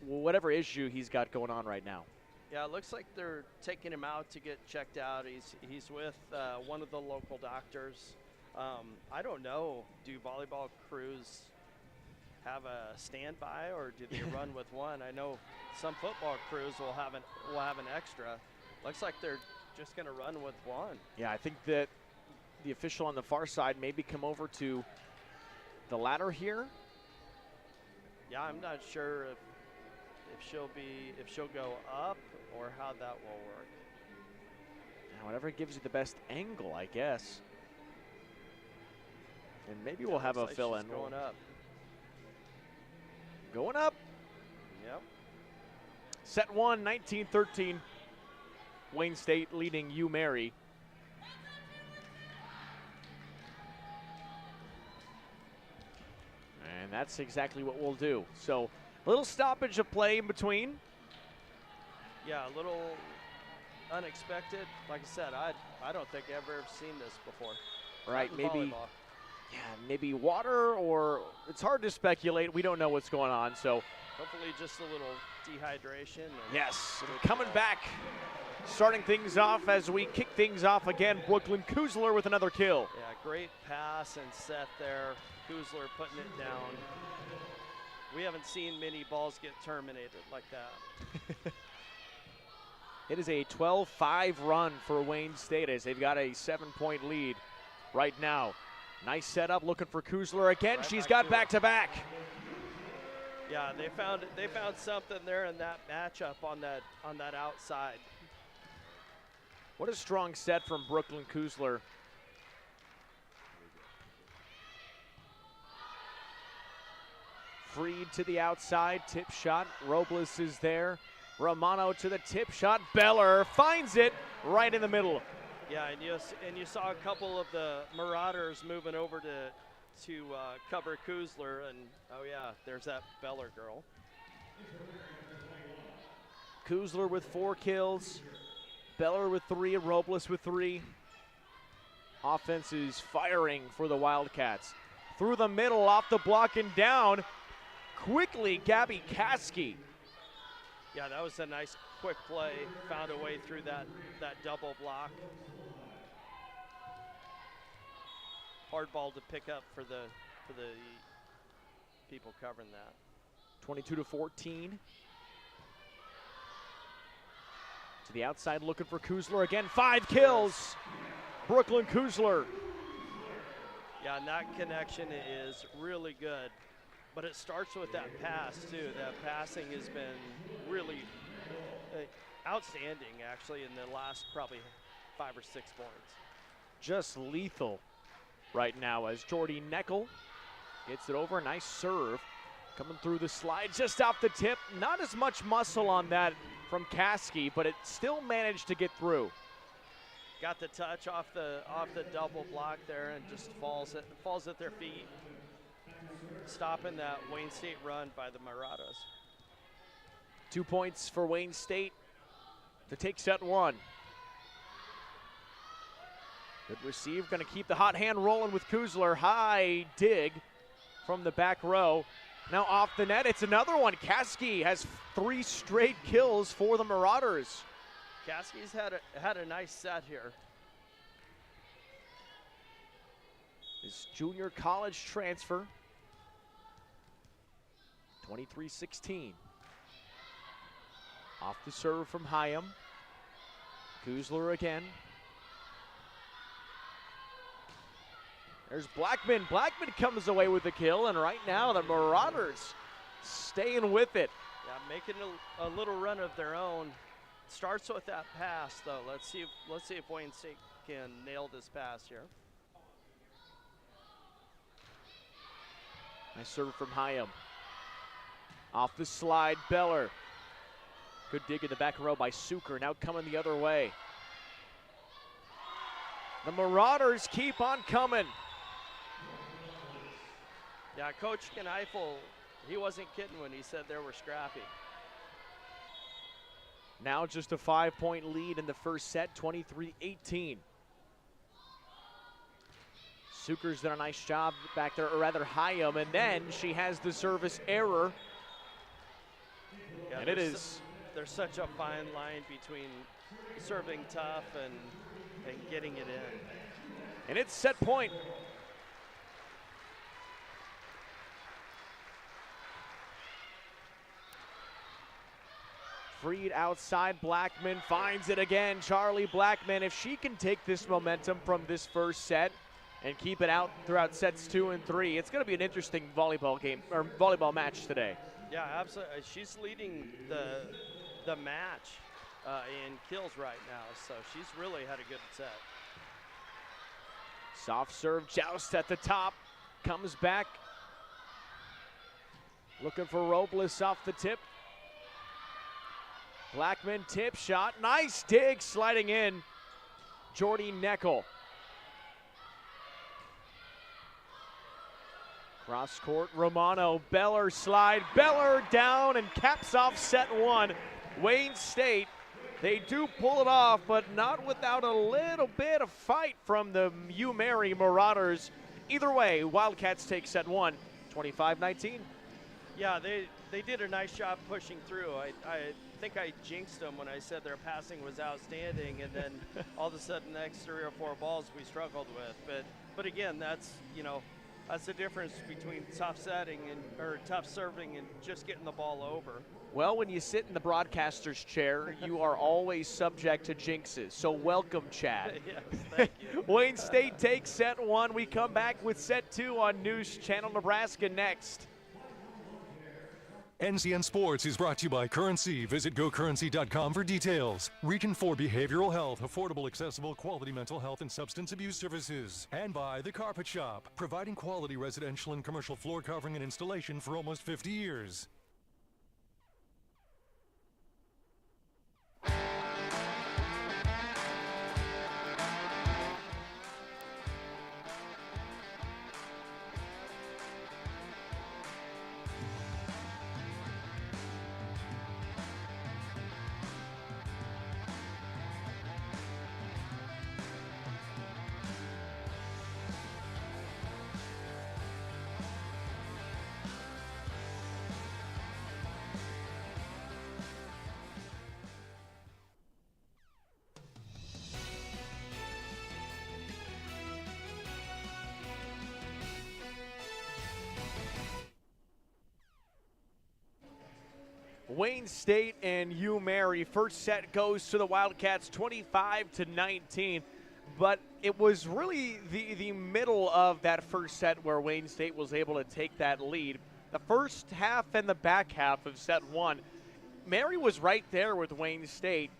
whatever issue he's got going on right now. Yeah, it looks like they're taking him out to get checked out. He's with one of the local doctors. I don't know. Do volleyball crews have a standby, or do they run with one? I know some football crews will have an extra. Looks like they're just going to run with one. Yeah, I think that the official on the far side maybe come over to the ladder here. Yeah, I'm not sure if she'll go up or how that will work. Yeah, whatever gives you the best angle, I guess. And maybe we'll have a fill-in. Going up. Going up. Yep. Set one, 19-13. Wayne State leading UMary. And that's exactly what we'll do. So a little stoppage of play in between. Yeah, a little unexpected. Like I said, I don't think I've ever seen this before. Right, maybe. Volleyball. Yeah, maybe water, or it's hard to speculate. We don't know what's going on, so. Hopefully just a little dehydration. Yes, coming back, starting things off as we kick things off again. Brooklyn Kuzler with another kill. Yeah, great pass and set there. Kuzler putting it down. We haven't seen many balls get terminated like that. It is a 12-5 run for Wayne State as they've got a 7-point lead right now. Nice setup, looking for Kuzler again. Right, she's got back-to-back. Yeah, they found something there in that matchup on that outside. What a strong set from Brooklyn Kuzler. Freed to the outside, tip shot. Robles is there. Romano to the tip shot. Beller finds it right in the middle. Yeah, and you saw a couple of the Marauders moving over to cover Kuzler, and oh yeah, there's that Beller girl. Kuzler with 4 kills, Beller with 3, and Robles with 3. offense is firing for the Wildcats. Through the middle, off the block and down. Quickly, Gabby Caskey. Yeah, that was a nice quick play. Found a way through that double block. Hard ball to pick up for the people covering that. 22-14. To the outside, looking for Kuzler again. 5 kills. Brooklyn Kuzler. Yeah, and that connection is really good. But it starts with that pass, too. That passing has been really outstanding, actually, in the last probably 5 or 6 points. Just lethal right now as Jordy Kneifl gets it over. Nice serve. Coming through the slide just off the tip. Not as much muscle on that from Caskey, but it still managed to get through. Got the touch off the double block there and just falls at their feet. Stopping that Wayne State run by the Marauders. 2 points for Wayne State to take set 1. Good receive, going to keep the hot hand rolling with Kuzler. High dig from the back row. Now off the net, it's another one. Caskey has 3 straight kills for the Marauders. Caskey's had a nice set here. His junior college transfer. 23-16. Off the serve from Hyam. Kuzler again. There's Blackman. Blackman comes away with the kill, and right now the Marauders staying with it. Yeah, making a little run of their own. Starts with that pass, though. Let's see if Wayne State can nail this pass here. Nice serve from Hyam. Off the slide, Beller. Good dig in the back row by Suker. Now coming the other way. The Marauders keep on coming. Yeah, Coach Kneifl, he wasn't kidding when he said they were scrappy. Now just a 5-point lead in the first set, 23-18. Suker's done a nice job back there, or rather Hyam, and then she has the service error. Yeah, and it is. There's such a fine line between serving tough and getting it in. And it's set point. Freed outside, Blackman finds it again. Charlie Blackman, if she can take this momentum from this first set and keep it out throughout sets 2 and 3, it's going to be an interesting volleyball game or volleyball match today. Yeah, absolutely. She's leading the match in kills right now, so she's really had a good set. Soft serve, Joust at the top, comes back. Looking for Robles off the tip. Blackman tip shot, nice dig sliding in. Jordy Kneifl. Cross court, Romano, Beller slide, Beller down and caps off set 1. Wayne State, they do pull it off, but not without a little bit of fight from the U-Mary Marauders. Either way, Wildcats take set 1, 25-19. Yeah, they did a nice job pushing through. I think I jinxed them when I said their passing was outstanding, and then all of a sudden the next 3 or 4 balls we struggled with. But again, that's the difference between tough setting or tough serving and just getting the ball over. Well, when you sit in the broadcaster's chair, you are always subject to jinxes. So welcome, Chad. Yes, thank you. Wayne State takes set 1. We come back with set 2 on News Channel Nebraska next. NCN Sports is brought to you by Currency. Visit gocurrency.com for details. Region 4 Behavioral Health, affordable, accessible, quality mental health and substance abuse services. And by The Carpet Shop, providing quality residential and commercial floor covering and installation for almost 50 years. Wayne State and UMary. First set goes to the Wildcats 25-19. But it was really the middle of that first set where Wayne State was able to take that lead. The first half and the back half of set one, Mary was right there with Wayne State.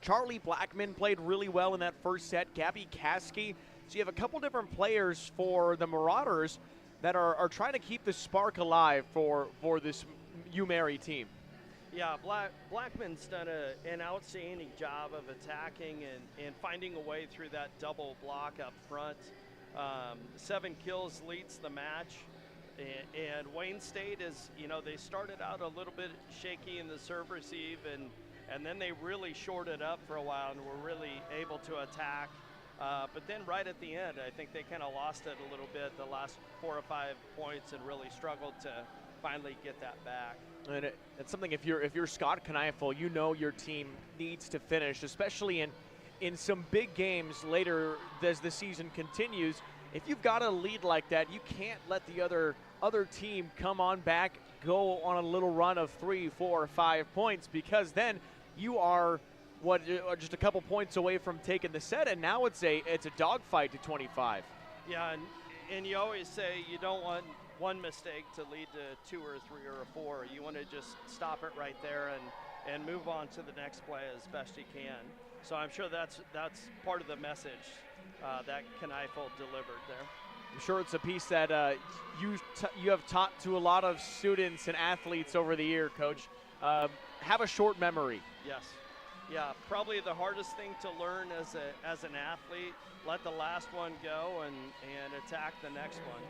Charlie Blackman played really well in that first set. Gabby Caskey. So you have a couple different players for the Marauders that are trying to keep the spark alive for this UMary team. Yeah, Blackman's done an outstanding job of attacking and finding a way through that double block up front. 7 kills leads the match. And Wayne State is, they started out a little bit shaky in the serve receive, and then they really shored up for a while and were really able to attack. But then right at the end, I think they kind of lost it a little bit, the last 4 or 5 points, and really struggled to finally get that back. And it's something, if you're Scott Kneifl, you know your team needs to finish, especially in some big games later as the season continues. If you've got a lead like that, you can't let the other team come on back, go on a little run of 3, 4, 5 points, because then you are just a couple points away from taking the set, and now it's a dogfight to 25. Yeah, and you always say you don't want one mistake to lead to 2 or 3 or 4. You want to just stop it right there and move on to the next play as best you can. So I'm sure that's part of the message that Kneifl delivered there. I'm sure it's a piece that you have taught to a lot of students and athletes over the year, Coach. Have a short memory. Yes. Yeah, probably the hardest thing to learn as an athlete. Let the last one go and attack the next one.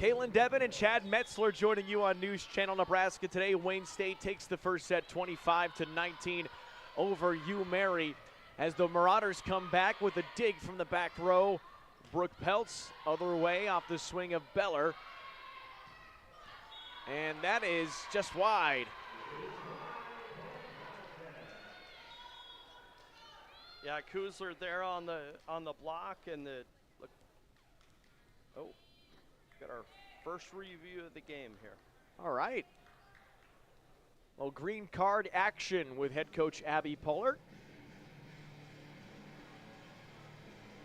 Caitlin Devin and Chad Metzler joining you on News Channel Nebraska today. Wayne State takes the first set 25-19 over UMary as the Marauders come back with a dig from the back row. Brooke Peltz other way off the swing of Beller. And that is just wide. Yeah, Kuzler there on the block, and got our first review of the game here. All right. Well, green card action with head coach Abby Pollard.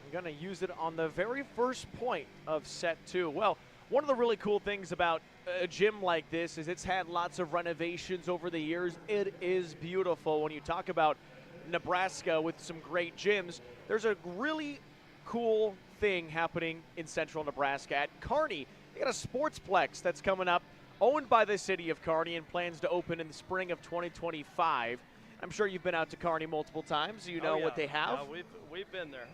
I'm going to use it on the very first point of set 2. Well, one of the really cool things about a gym like this is it's had lots of renovations over the years. It is beautiful. When you talk about Nebraska with some great gyms, there's a really cool thing happening in central Nebraska. At Kearney, they got a sportsplex that's coming up, owned by the city of Kearney, and plans to open in the spring of 2025. I'm sure you've been out to Kearney multiple times. You know what they have. Yeah, we've been there.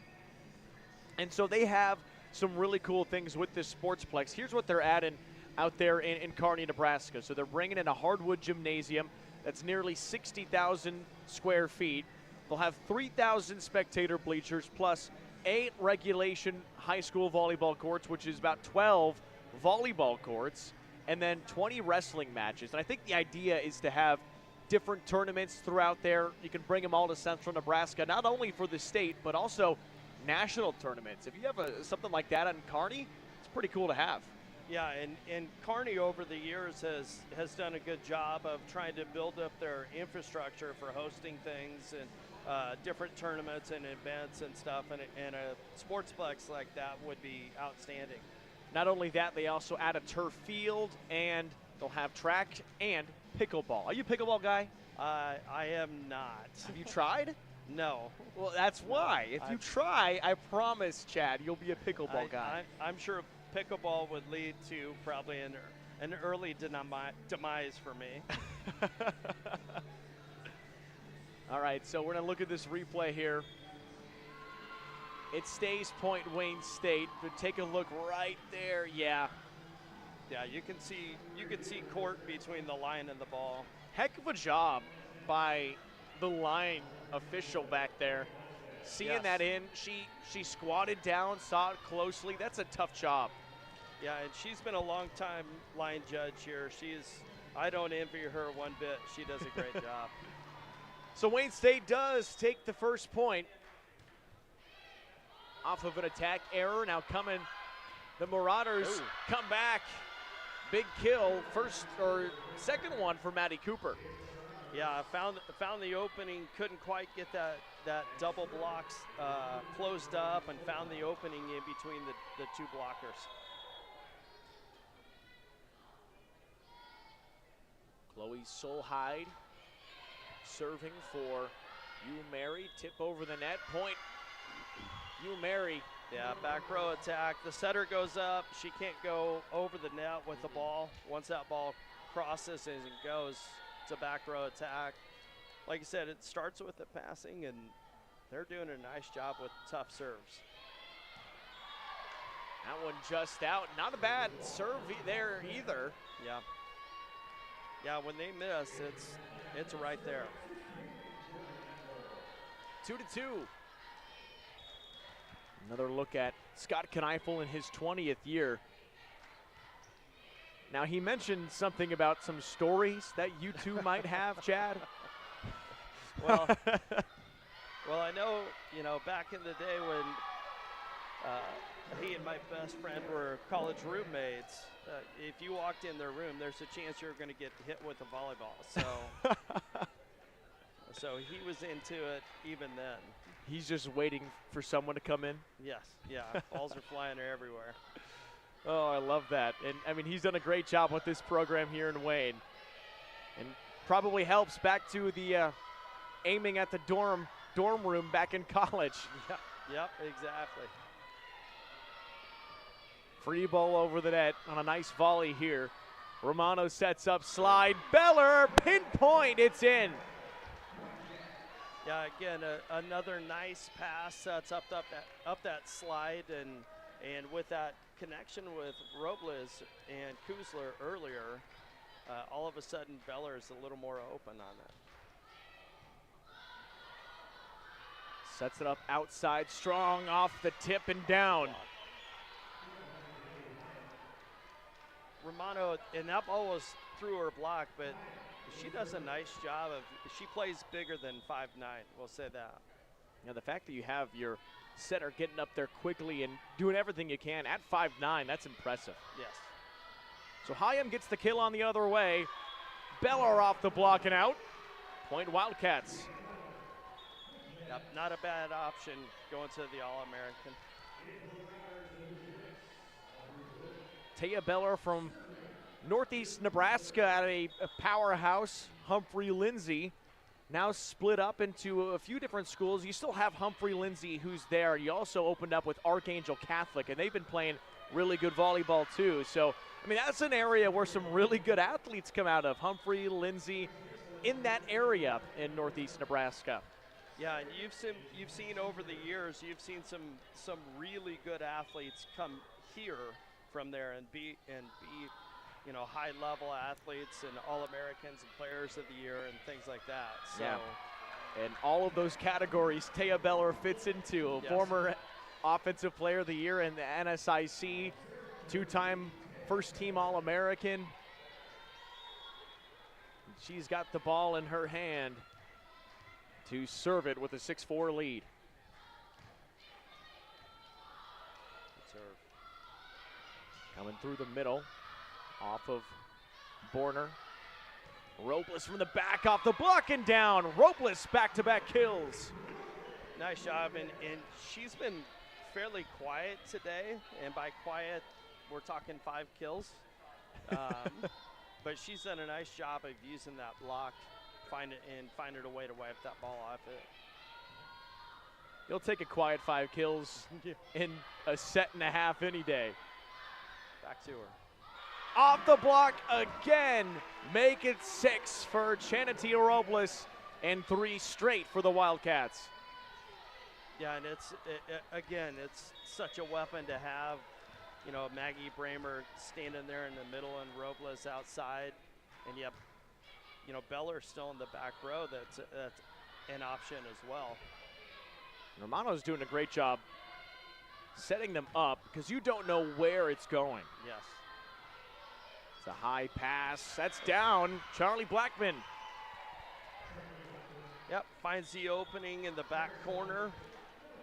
And so they have some really cool things with this sportsplex. Here's what they're adding out there in Kearney, Nebraska. So they're bringing in a hardwood gymnasium that's nearly 60,000 square feet. They'll have 3,000 spectator bleachers plus 8 regulation high school volleyball courts, which is about 12 volleyball courts, and then 20 wrestling matches. And I think the idea is to have different tournaments throughout there. You can bring them all to central Nebraska, not only for the state, but also national tournaments. If you have something like that in Kearney, it's pretty cool to have. Yeah, and Kearney over the years has done a good job of trying to build up their infrastructure for hosting things and different tournaments and events and stuff, and a sportsplex like that would be outstanding. Not only that, they also add a turf field, and they'll have track and pickleball. Are you a pickleball guy? I am not. Have you tried? No. Well, that's why. If you try, I promise, Chad, you'll be a pickleball guy. I'm sure pickleball would lead to probably an early demise for me. All right, so we're going to look at this replay here. It stays point Wayne State, but take a look right there. Yeah, you can see court between the line and the ball. Heck of a job by the line official back there. Seeing that in, she squatted down, saw it closely. That's a tough job. Yeah, and she's been a long time line judge here. I don't envy her one bit. She does a great job. So Wayne State does take the first point off of an attack error. Now the Marauders come back. big kill, first or second one for Maddie Cooper. Yeah, found the opening, couldn't quite get that double blocks closed up, and found the opening in between the two blockers. Chloe Solheide serving for Mary. Tip over the net. Point. Mary. Yeah, back row attack. The setter goes up. She can't go over the net with the ball. Once that ball crosses and goes to back row attack. Like I said, it starts with the passing, and they're doing a nice job with tough serves. That one just out. Not a bad serve there either. Yeah. Yeah, when they miss, it's right there. 2-2. Another look at Scott Kneifl in his 20th year. Now, he mentioned something about some stories that you two might have, Chad. Well, I know, back in the day when he and my best friend were college roommates, if you walked in their room, there's a chance you're going to get hit with a volleyball. So he was into it even then. He's just waiting for someone to come in? Yes, yeah. Balls are flying everywhere. Oh, I love that. And, I mean, he's done a great job with this program here in Wayne. And probably helps back to the aiming at the dorm room back in college. Yep, exactly. Free ball over the net on a nice volley here. Romano sets up slide. Beller, pinpoint, it's in. Yeah, again, another nice pass sets up that slide, and with that connection with Robles and Kuzler earlier, all of a sudden Beller is a little more open on that. Sets it up outside, strong off the tip and down. Romano, and that ball was through her block, but she does a nice job she plays bigger than 5'9", we'll say that. Now the fact that you have your setter getting up there quickly and doing everything you can at 5'9", that's impressive. Yes. So Hyam gets the kill on the other way. Beller off the block and out. Point Wildcats. Yep, not a bad option going to the All-American. Taya Beller from Northeast Nebraska at a powerhouse. Humphrey Lindsay now split up into a few different schools. You still have Humphrey Lindsay who's there. You also opened up with Archangel Catholic, and they've been playing really good volleyball too. So, I mean, that's an area where some really good athletes come out of. Humphrey, Lindsay, in that area in Northeast Nebraska. Yeah, and you've seen over the years, you've seen some really good athletes come here from there and be high-level athletes and All-Americans and Players of the Year and things like that. So, yeah. And all of those categories Taya Beller fits into. Yes. Former Offensive Player of the Year in the NSIC, two-time first-team All-American. She's got the ball in her hand to serve it with a 6-4 lead. Serve. Coming through the middle, off of Borner. Robles from the back, off the block and down. Robles back-to-back kills. Nice job, and she's been fairly quiet today, and by quiet, we're talking 5 kills. But she's done a nice job of using that block, finding a way to wipe that ball off it. You'll take a quiet 5 kills in a set and a half any day. Back to her. Off the block again. Make it 6 for Chanatia Robles and 3 straight for the Wildcats. Yeah, and it's such a weapon to have. You know, Maggie Bramer standing there in the middle and Robles outside. And yep, you know, Beller's still in the back row. That's an option as well. Romano's doing a great job setting them up because you don't know where it's going. Yes. It's a high pass. That's down. Charlie Blackman. Yep, finds the opening in the back corner.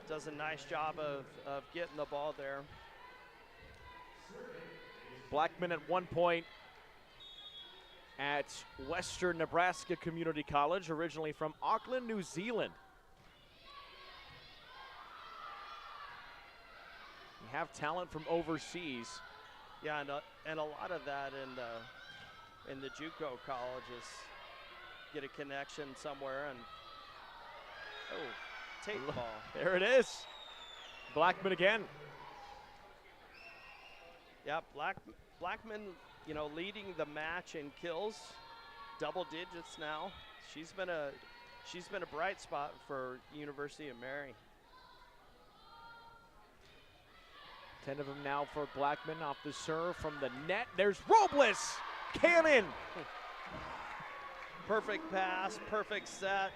Does a nice job of getting the ball there. Blackman at one point at Western Nebraska Community College, originally from Auckland, New Zealand. You have talent from overseas. Yeah, and a lot of that in the JUCO colleges, get a connection somewhere and tape ball. There it is. Blackman again. Yeah, Blackman, you know, leading the match in kills, double digits now. She's been a bright spot for University of Mary. 10 of them now for Blackman off the serve from the net. There's Robles, cannon. Perfect pass, perfect set.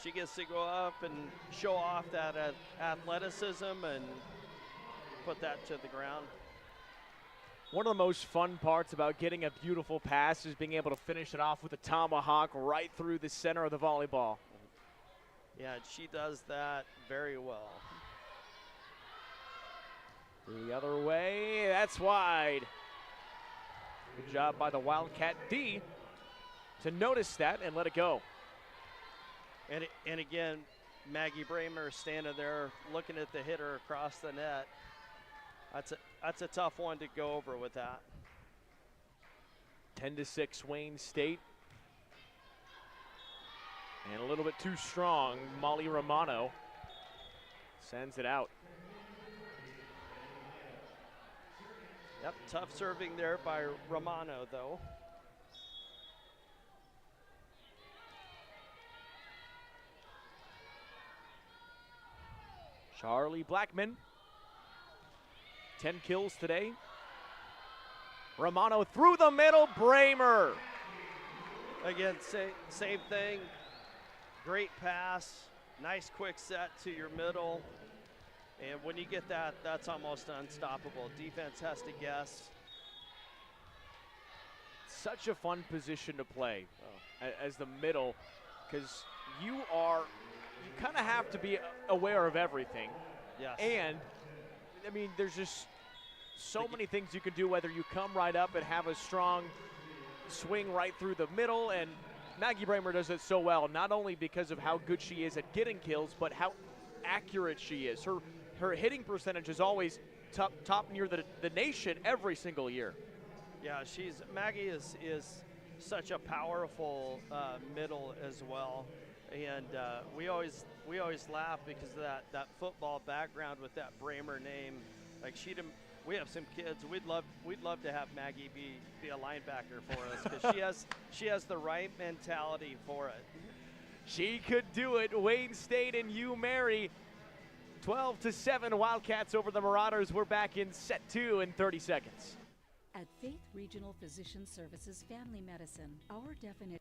She gets to go up and show off that athleticism and put that to the ground. One of the most fun parts about getting a beautiful pass is being able to finish it off with a tomahawk right through the center of the volleyball. Yeah, she does that very well. The other way, that's wide. Good job by the Wildcat D to notice that and let it go. And again, Maggie Bramer standing there looking at the hitter across the net. That's a tough one to go over with that. 10-6 Wayne State. And a little bit too strong, Molly Romano sends it out. Yep, tough serving there by Romano, though. Charlie Blackman, 10 kills today. Romano through the middle, Bramer. Again, same thing. Great pass, nice quick set to your middle. And when you get that, that's almost unstoppable. Defense has to guess. Such a fun position to play as the middle, because you kind of have to be aware of everything. Yes. And, I mean, there's just so many things you can do, whether you come right up and have a strong swing right through the middle, and Maggie Bramer does it so well, not only because of how good she is at getting kills, but how accurate she is. Her hitting percentage is always top near the nation every single year. Yeah, Maggie is such a powerful middle as well, and we always laugh because of that football background with that Bramer name. Like we have some kids. We'd love to have Maggie be a linebacker for us because she has the right mentality for it. She could do it. Wayne State and UMary. 12-7 Wildcats over the Marauders. We're back in set 2 in 30 seconds. At Faith Regional Physician Services Family Medicine, our definition.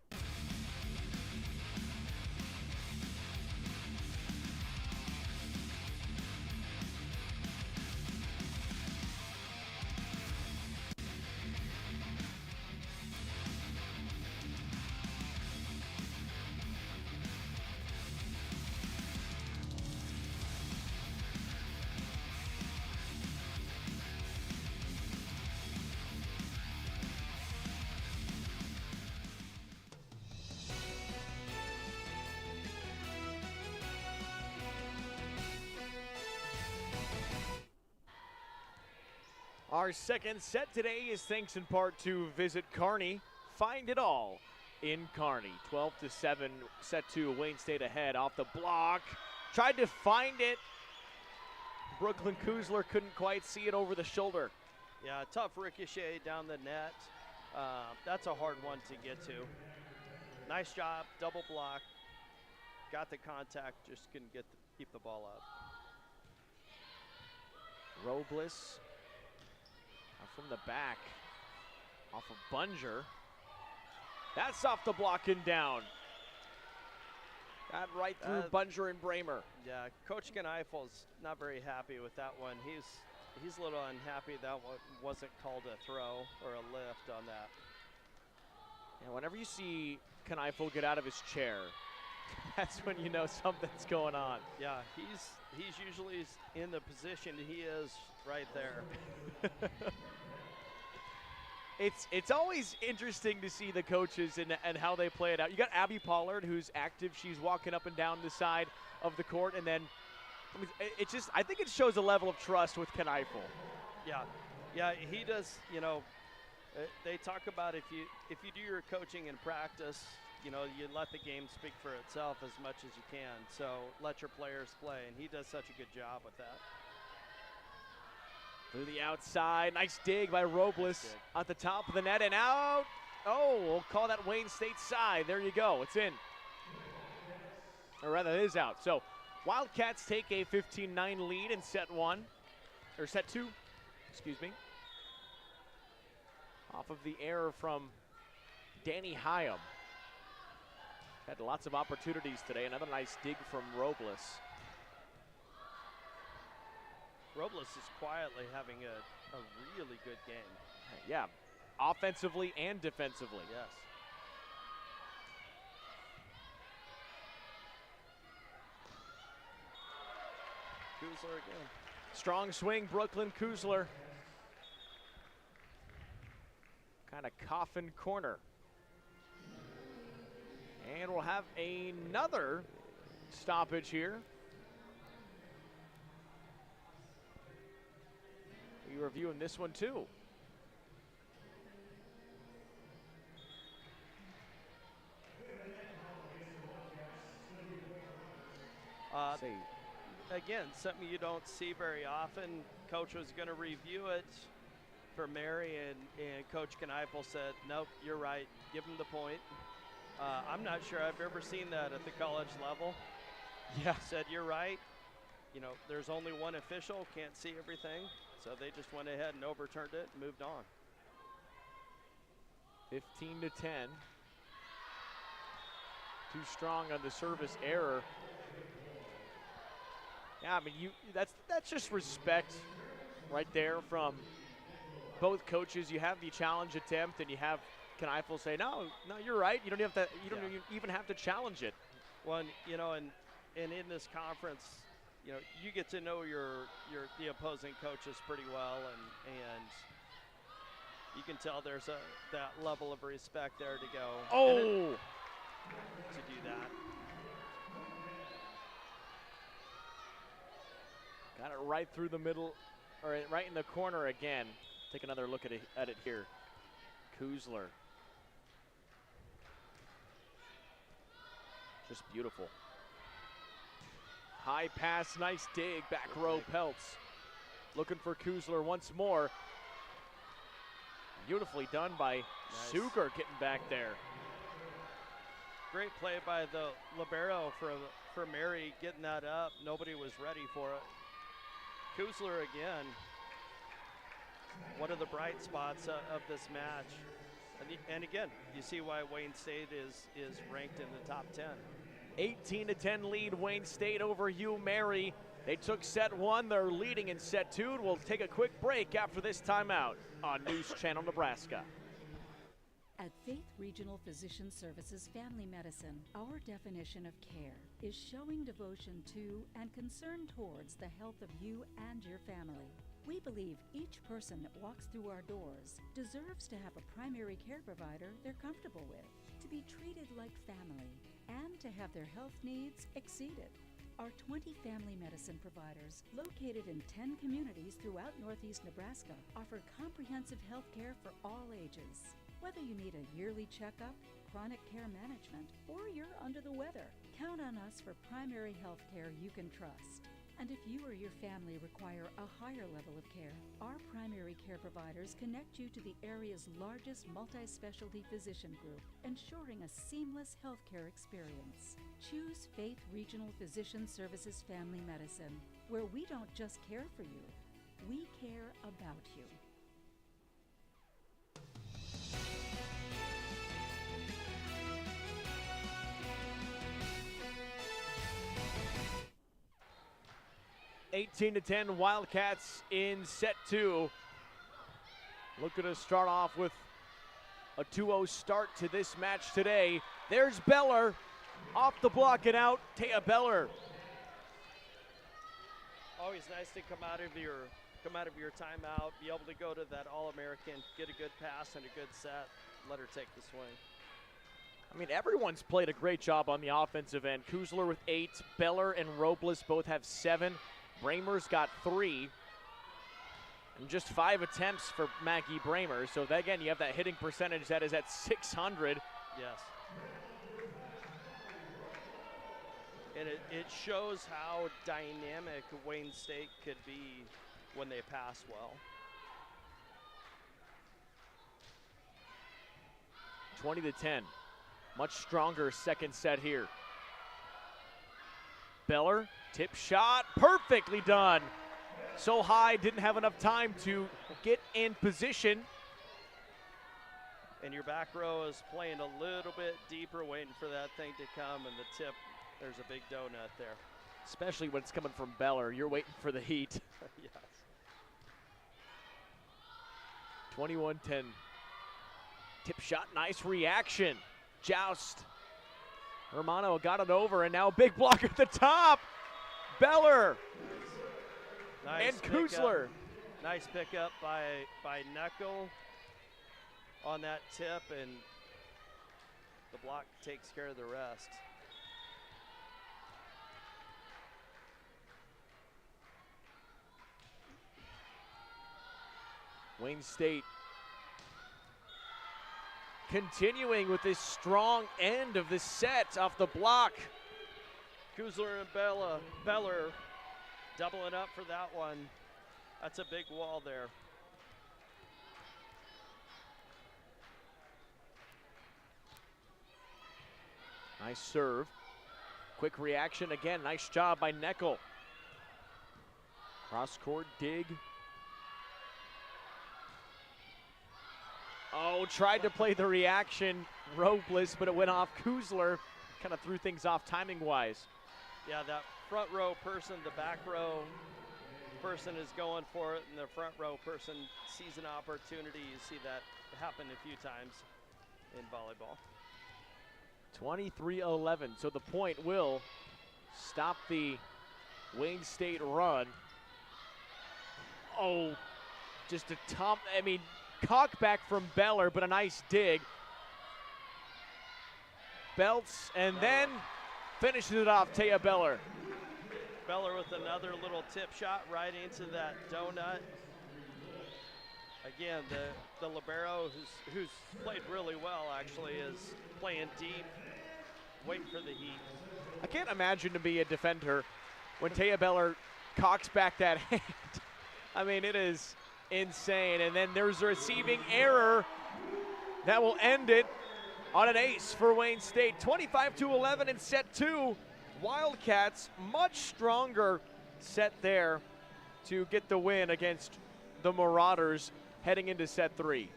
Our second set today is thanks in part to Visit Kearney. Find it all in Kearney. 12-7, set 2, Wayne State ahead off the block. Tried to find it. Brooklyn Kuzler couldn't quite see it over the shoulder. Yeah, tough ricochet down the net. That's a hard one to get to. Nice job, double block. Got the contact, just couldn't keep the ball up. Robles from the back, off of Bunger. That's off the block and down. Got right through Bunger and Bramer. Yeah, Coach Kneifl's not very happy with that one. He's a little unhappy that one wasn't called a throw or a lift on that. And whenever you see Kneifl get out of his chair, that's when you know something's going on. Yeah, he's usually in the position he is right there. It's always interesting to see the coaches and how they play it out. You got Abby Pollard, who's active. She's walking up and down the side of the court, and then I think it shows a level of trust with Kneifl. Yeah, he does. You know, they talk about if you do your coaching in practice, you know, you let the game speak for itself as much as you can. So let your players play, and he does such a good job with that. Through the outside, nice dig by Robles at the top of the net and out. Oh, we'll call that Wayne State side. There you go, it's in. Or rather, it is out. So Wildcats take a 15-9 lead in set two, excuse me. Off of the error from Danny Hyam. Had lots of opportunities today. Another nice dig from Robles. Robles is quietly having a really good game. Yeah, offensively and defensively. Yes. Kuzler again. Strong swing, Brooklyn Kuzler. Kind of coffin corner. And we'll have another stoppage here. We're reviewing this one too. Again, something you don't see very often. Coach was going to review it for Mary, and Coach Kneifl said, nope, you're right, give him the point. I'm not sure I've ever seen that at the college level. Yeah. Said, you're right. You know, there's only one official, can't see everything. So they just went ahead and overturned it and moved on. 15-10. Too strong on the service error. Yeah, I mean, that's just respect right there from both coaches. You have the challenge attempt, and you have Kneifl say, no, you're right. You don't have to. You don't even have to challenge it. Well, you know, and in this conference, you know, you get to know the opposing coaches pretty well, and you can tell there's that level of respect there to go. Oh, to do that. Got it right through the middle, or right in the corner again. Take another look at it here. Kuzler. Just beautiful. High pass, nice dig, back row Peltz. Looking for Kuzler once more. Beautifully done by Suger getting back there. Great play by the libero for Mary getting that up. Nobody was ready for it. Kuzler again, one of the bright spots of this match. And again, you see why Wayne State is ranked in the top 10. 18-10 lead, Wayne State over Mary. They took set one, they're leading in set two, and we'll take a quick break after this timeout on News Channel Nebraska. At Faith Regional Physician Services Family Medicine, our definition of care is showing devotion to and concern towards the health of you and your family. We believe each person that walks through our doors deserves to have a primary care provider they're comfortable with, to be treated like family, and to have their health needs exceeded. Our 20 family medicine providers, located in 10 communities throughout Northeast Nebraska, offer comprehensive health care for all ages. Whether you need a yearly checkup, chronic care management, or you're under the weather, count on us for primary health care you can trust. And if you or your family require a higher level of care, our primary care providers connect you to the area's largest multi-specialty physician group, ensuring a seamless healthcare experience. Choose Faith Regional Physician Services Family Medicine, where we don't just care for you, we care about you. (18-10) Wildcats in set two. Looking to start off with a 2-0 start to this match today. There's Beller off the block and out. Taya Beller. Always nice to come out of come out of your timeout, be able to go to that All-American, get a good pass and a good set, let her take the swing. I mean, everyone's played a great job on the offensive end. Kuzler with 8, Beller and Robles both have 7. Bramer's got 3. And just 5 attempts for Maggie Bramer. So that, again, you have that hitting percentage that is at 600. Yes. And it shows how dynamic Wayne State could be when they pass well. 20-10. Much stronger second set here. Beller, tip shot, perfectly done. So high, didn't have enough time to get in position. And your back row is playing a little bit deeper, waiting for that thing to come, and the tip, there's a big donut there. Especially when it's coming from Beller. You're waiting for the heat. Yes. 21-10. Tip shot, nice reaction. Joust. Hermano got it over, and now a big block at the top. Beller. Nice and Kuzler. Nice pickup by Kneifl on that tip, and the block takes care of the rest. Wayne State continuing with this strong end of the set off the block. Kuzler and Beller doubling up for that one. That's a big wall there. Nice serve. Quick reaction again. Nice job by Kneifl. Cross court dig. Oh, tried to play the reaction, Robles, but it went off Kuzler. Kind of threw things off timing-wise. Yeah, that front row person, the back row person is going for it, and the front row person sees an opportunity. You see that happen a few times in volleyball. 23-11, so the point will stop the Wayne State run. Oh, just a cock back from Beller, but a nice dig. Belts, and then finishes it off, Taya Beller. Beller with another little tip shot right into that donut. Again, the libero who's played really well actually is playing deep, waiting for the heat. I can't imagine to be a defender when Taya Beller cocks back that hand. I mean, it is insane. And then there's a receiving error that will end it on an ace for Wayne State. 25-11 in set 2. Wildcats much stronger set there to get the win against the Marauders heading into set 3.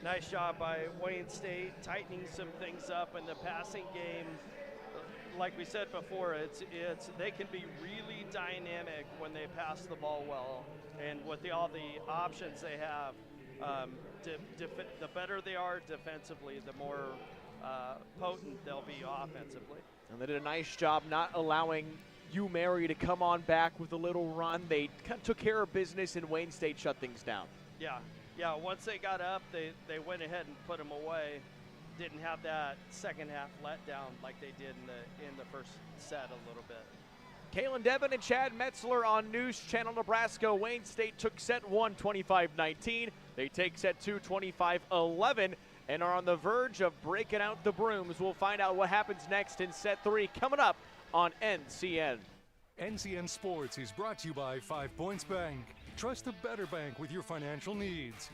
Nice job by Wayne State tightening some things up in the passing game. Like we said before, they can be really dynamic when they pass the ball well, and with all the options they have, the better they are defensively, the more potent they'll be offensively. And they did a nice job not allowing UMary to come on back with a little run. They kind of took care of business, and Wayne State shut things down. Yeah. Once they got up, they went ahead and put them away. Didn't have that second half letdown like they did in the first set a little bit. Kalen Devin and Chad Metzler on News Channel Nebraska. Wayne State took set 1 25-19. They take set 2 25-11 and are on the verge of breaking out the brooms. We'll find out what happens next in set 3 coming up on NCN. NCN Sports is brought to you by 5 Points Bank. Trust a better bank with your financial needs.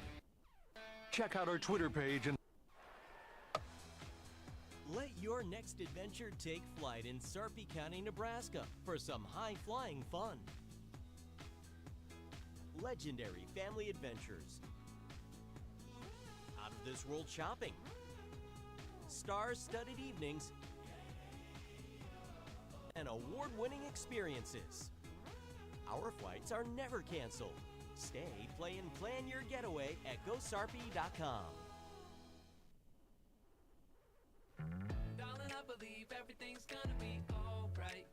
Check out our Twitter page and let your next adventure take flight in Sarpy County, Nebraska for some high-flying fun. Legendary family adventures. Out-of-this-world shopping. Star-studded evenings. And award-winning experiences. Our flights are never canceled. Stay, play, and plan your getaway at GoSarpy.com. Darling, I believe everything's gonna be alright.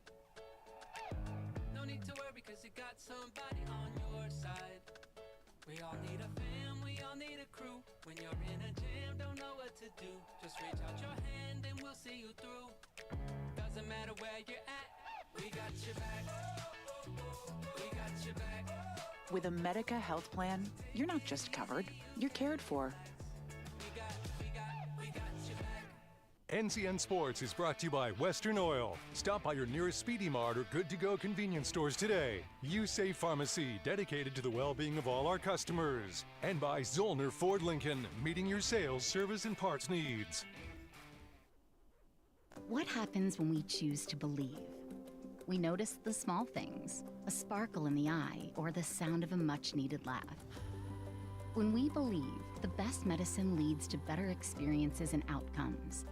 No need to worry, cause you got somebody on your court side. We all need a fam, we all need a crew. When you're in a jam, don't know what to do, just reach out your hand and we'll see you through. Doesn't matter where you're at, we got your back. We got your back. With a Medica health plan, you're not just covered, you're cared for. NCN Sports is brought to you by Western Oil. Stop by your nearest Speedy Mart or Good to Go convenience stores today. USAFE Pharmacy, dedicated to the well-being of all our customers. And by Zollner Ford Lincoln, meeting your sales, service, and parts needs. What happens when we choose to believe? We notice the small things, a sparkle in the eye, or the sound of a much-needed laugh. When we believe, the best medicine leads to better experiences and outcomes.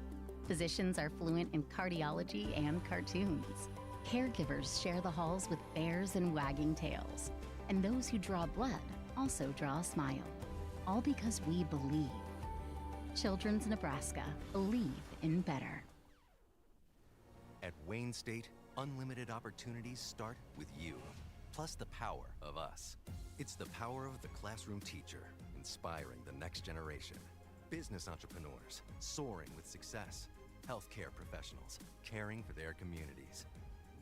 Physicians are fluent in cardiology and cartoons. Caregivers share the halls with bears and wagging tails. And those who draw blood also draw a smile. All because we believe. Children's Nebraska, believe in better. At Wayne State, unlimited opportunities start with you, plus the power of us. It's the power of the classroom teacher, inspiring the next generation. Business entrepreneurs, soaring with success. Healthcare professionals, caring for their communities.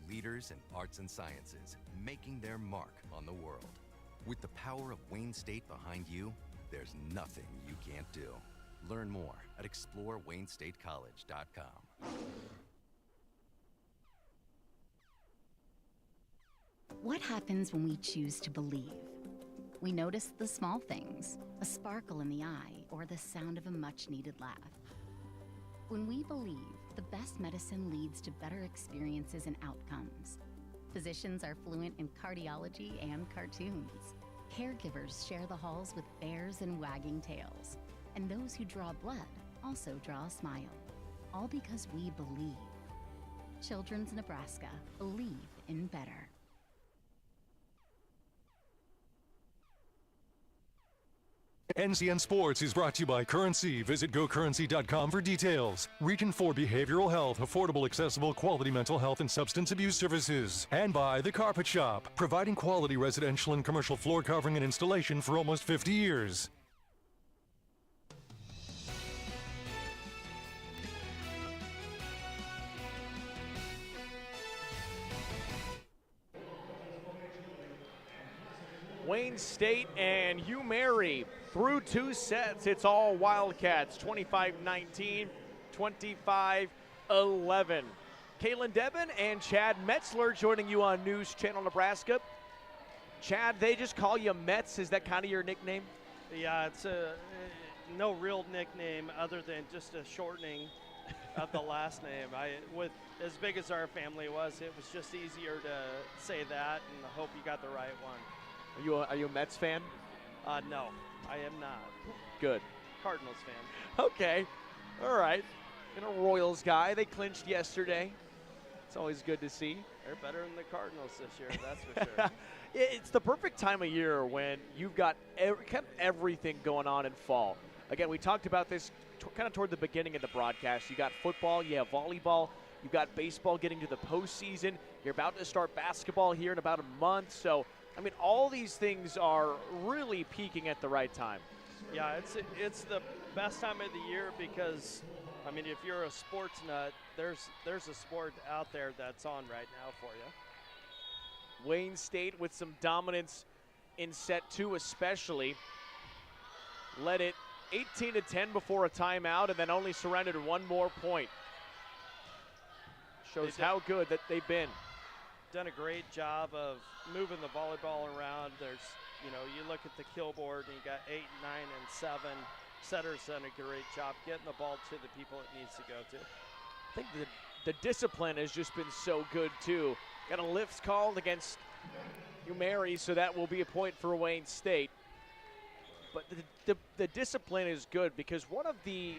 Leaders in arts and sciences, making their mark on the world. With the power of Wayne State behind you, there's nothing you can't do. Learn more at exploreWayneStateCollege.com. What happens when we choose to believe? We notice the small things, a sparkle in the eye, or the sound of a much-needed laugh. When we believe, the best medicine leads to better experiences and outcomes. Physicians are fluent in cardiology and cartoons. Caregivers share the halls with bears and wagging tails. And those who draw blood also draw a smile. All because we believe. Children's Nebraska, believe in better. NCN Sports is brought to you by Currency. Visit GoCurrency.com for details. Region 4 Behavioral Health, affordable, accessible, quality mental health and substance abuse services. And by The Carpet Shop, providing quality residential and commercial floor covering and installation for almost 50 years. Wayne State and Hugh Mary through 2 sets. It's all Wildcats, 25-19, 25-11. Kaylin Devin and Chad Metzler joining you on News Channel Nebraska. Chad, they just call you Metz. Is that kind of your nickname? Yeah, it's no real nickname other than just a shortening of the last name. With as big as our family was, it was just easier to say that, and I hope you got the right one. Are you a Mets fan? No, I am not. Good. Cardinals fan. Okay. All right. And a Royals guy. They clinched yesterday. It's always good to see. They're better than the Cardinals this year, that's for sure. It's the perfect time of year when you've got everything going on in fall. Again, we talked about this kind of toward the beginning of the broadcast. You got football, you have volleyball, you got baseball getting to the postseason. You're about to start basketball here in about a month. So, I mean, all these things are really peaking at the right time. Yeah, it's the best time of the year because, I mean, if you're a sports nut, there's a sport out there that's on right now for you. Wayne State with some dominance in set 2 especially. Led it 18-10 before a timeout and then only surrendered 1 more point. Shows how good that they've been. Done a great job of moving the volleyball around. There's, you look at the kill board and you got 8, 9, and 7. Setter's done a great job getting the ball to the people it needs to go to. I think the discipline has just been so good too. Got a lift called against Hugh Mary, so that will be a point for Wayne State. But the discipline is good because one of the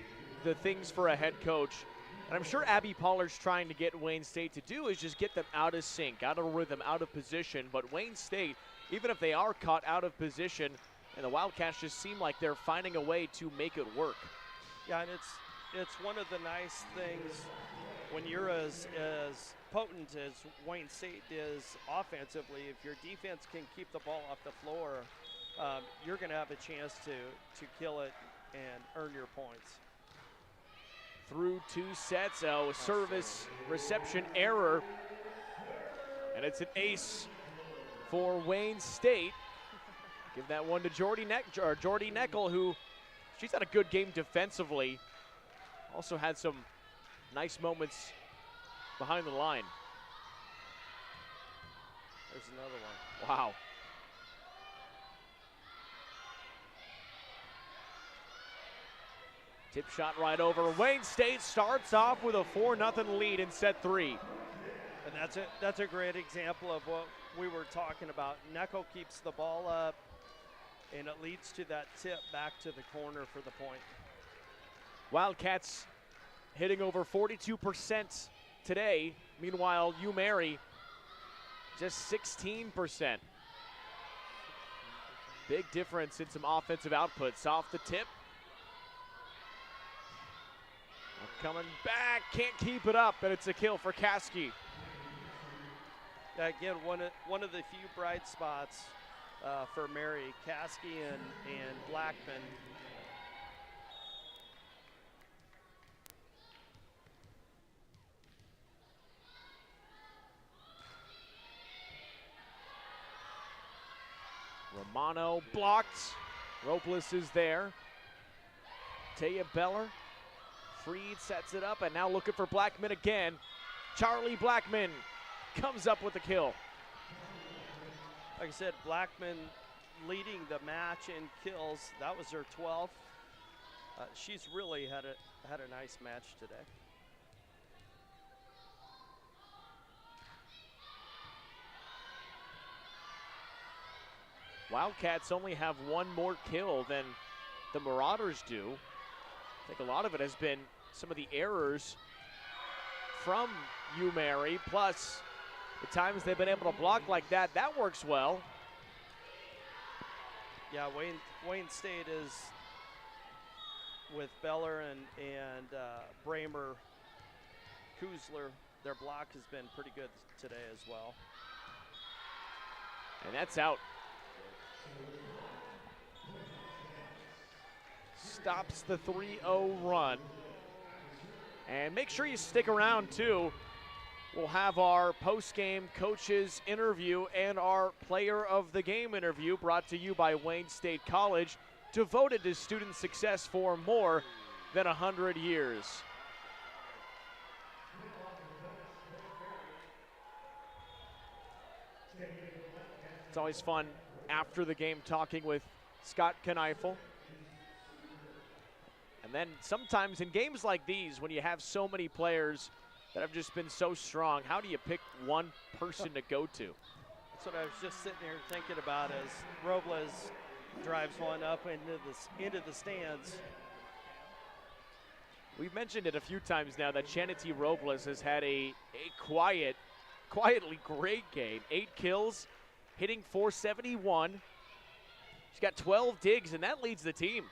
things for a head coach, and I'm sure Abby Pollard's trying to get Wayne State to do, is just get them out of sync, out of rhythm, out of position. But Wayne State, even if they are caught out of position, and the Wildcats just seem like they're finding a way to make it work. Yeah, and it's one of the nice things when you're as potent as Wayne State is offensively, if your defense can keep the ball off the floor, you're going to have a chance to kill it and earn your points. Through 2 sets, a service reception error, and it's an ace for Wayne State. Give that one to Jordy Kneifl, who she's had a good game defensively. Also had some nice moments behind the line. There's another one. Wow. Tip shot right over. Wayne State starts off with a 4-0 lead in set 3. And that's a great example of what we were talking about. Kneifl keeps the ball up, and it leads to that tip back to the corner for the point. Wildcats hitting over 42% today. Meanwhile, UMary just 16%. Big difference in some offensive outputs. Off the tip. Coming back, can't keep it up, and it's a kill for Caskey. Again, one of the few bright spots for Mary, Caskey and Blackman. Romano blocked. Robles is there. Taya Beller. Freed sets it up, and now looking for Blackman again. Charlie Blackman comes up with the kill. Like I said, Blackman leading the match in kills. That was her 12th. She's really had a nice match today. Wildcats only have one more kill than the Marauders do. I think a lot of it has been some of the errors from UMary, plus the times they've been able to block like that. That works well. Yeah, Wayne State is with Beller and Bramer, Kuzler. Their block has been pretty good today as well. And that's out. Stops the 3-0 run. And make sure you stick around too. We'll have our post-game coaches interview and our player of the game interview brought to you by Wayne State College, devoted to student success for more than 100 years. It's always fun after the game talking with Scott Kneifl. And then sometimes in games like these, when you have so many players that have just been so strong, how do you pick one person to go to? That's what I was just sitting here thinking about as Robles drives one up into the stands. We've mentioned it a few times now that Chanity Robles has had a quietly great game. 8 kills, hitting .471. She's got 12 digs, and that leads the team.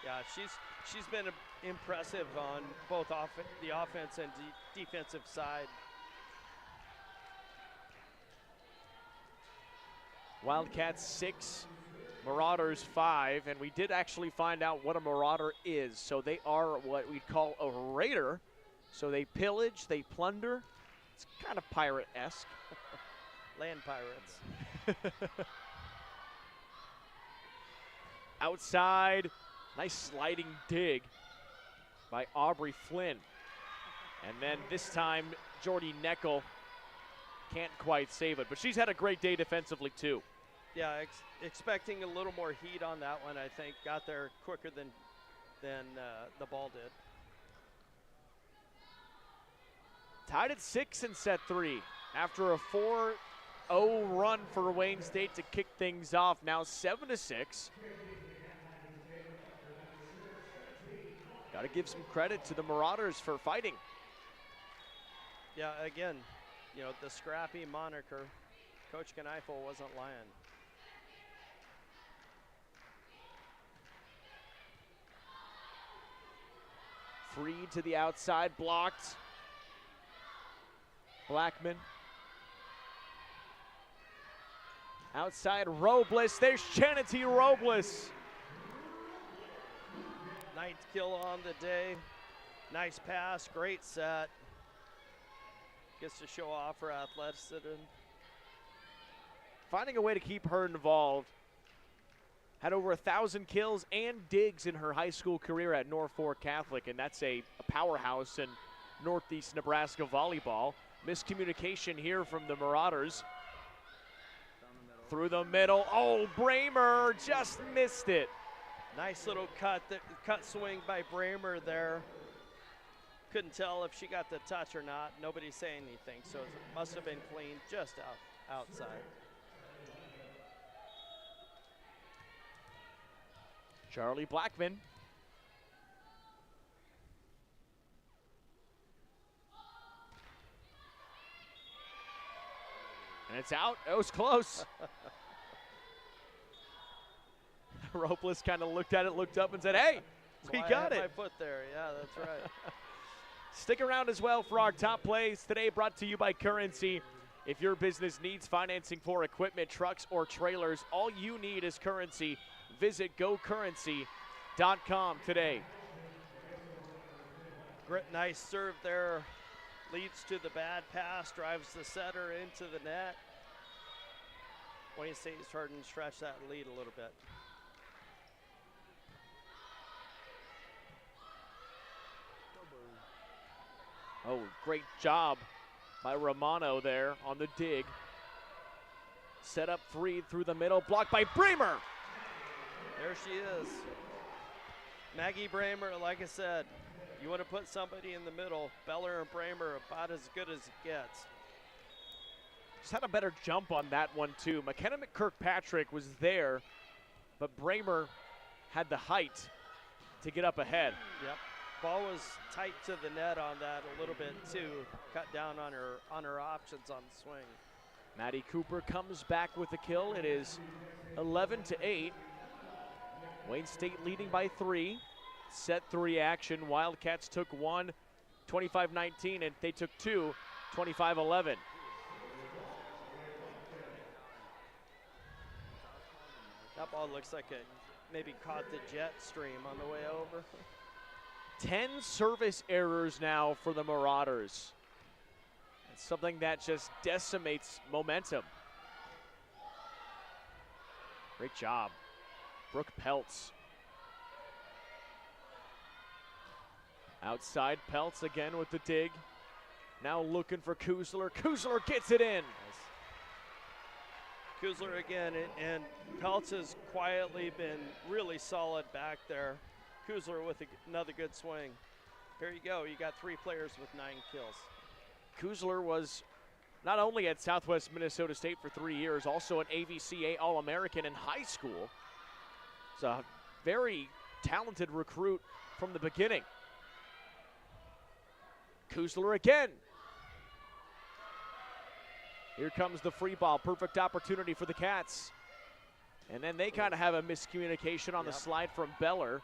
Yeah, she's been impressive on both the offense and defensive side. Wildcats 6, Marauders 5, and we did actually find out what a Marauder is. So they are what we'd call a raider. So they pillage, they plunder. It's kind of pirate-esque. Land pirates. Outside, nice sliding dig by Aubrey Flynn. And then this time, Jordy Kneifl can't quite save it, but she's had a great day defensively too. Yeah, expecting a little more heat on that one, I think. Got there quicker than the ball did. Tied at 6 in set 3 after a 4-0 run for Wayne State to kick things off. Now 7-6. Got to give some credit to the Marauders for fighting. Yeah, again, you know, the scrappy moniker. Coach Kneifl wasn't lying. Free to the outside, blocked. Blackman. Outside, Robles. There's Chanity Robles. Ninth kill on the day. Nice pass, great set. Gets to show off her athleticism. Finding a way to keep her involved. Had over 1,000 kills and digs in her high school career at Norfolk Catholic, and that's a powerhouse in Northeast Nebraska volleyball. Miscommunication here from the Marauders. Through the middle. Oh, Bramer just missed it. Nice little cut swing by Bramer there. Couldn't tell if she got the touch or not. Nobody's saying anything, so it must have been clean just outside. Charlie Blackman. And it's out. It was close. Robles kind of looked at it, looked up, and said, hey, we got it. My foot there. Yeah, that's right. Stick around as well for our top plays today, brought to you by Currency. If your business needs financing for equipment, trucks, or trailers, all you need is Currency. Visit gocurrency.com today. Great, nice serve there. Leads to the bad pass, drives the setter into the net. Wayne State's starting to stretch that lead a little bit. Oh, great job by Romano there on the dig. Set up free through the middle, blocked by Bramer. There she is. Maggie Bramer, like I said, you want to put somebody in the middle. Beller and Bramer about as good as it gets. Just had a better jump on that one, too. McKenna McKirkpatrick was there, but Bramer had the height to get up ahead. Yep. Ball was tight to the net on that a little bit, too. Cut down on her options on the swing. Maddie Cooper comes back with the kill. It is 11-8. Wayne State leading by 3. Set 3 action. Wildcats took 1, 25-19, and they took 2, 25-11. That ball looks like it maybe caught the jet stream on the way over. 10 service errors now for the Marauders. It's something that just decimates momentum. Great job. Brooke Peltz. Outside, Peltz again with the dig. Now looking for Kuzler. Kuzler gets it in. Kuzler again, and Peltz has quietly been really solid back there. Kuzler with another good swing. Here you go. You got 3 players with 9 kills. Kuzler was not only at Southwest Minnesota State for 3 years, also an AVCA All-American in high school. He's a very talented recruit from the beginning. Kuzler again. Here comes the free ball. Perfect opportunity for the Cats. And then they kind of have a miscommunication on the slide from Beller.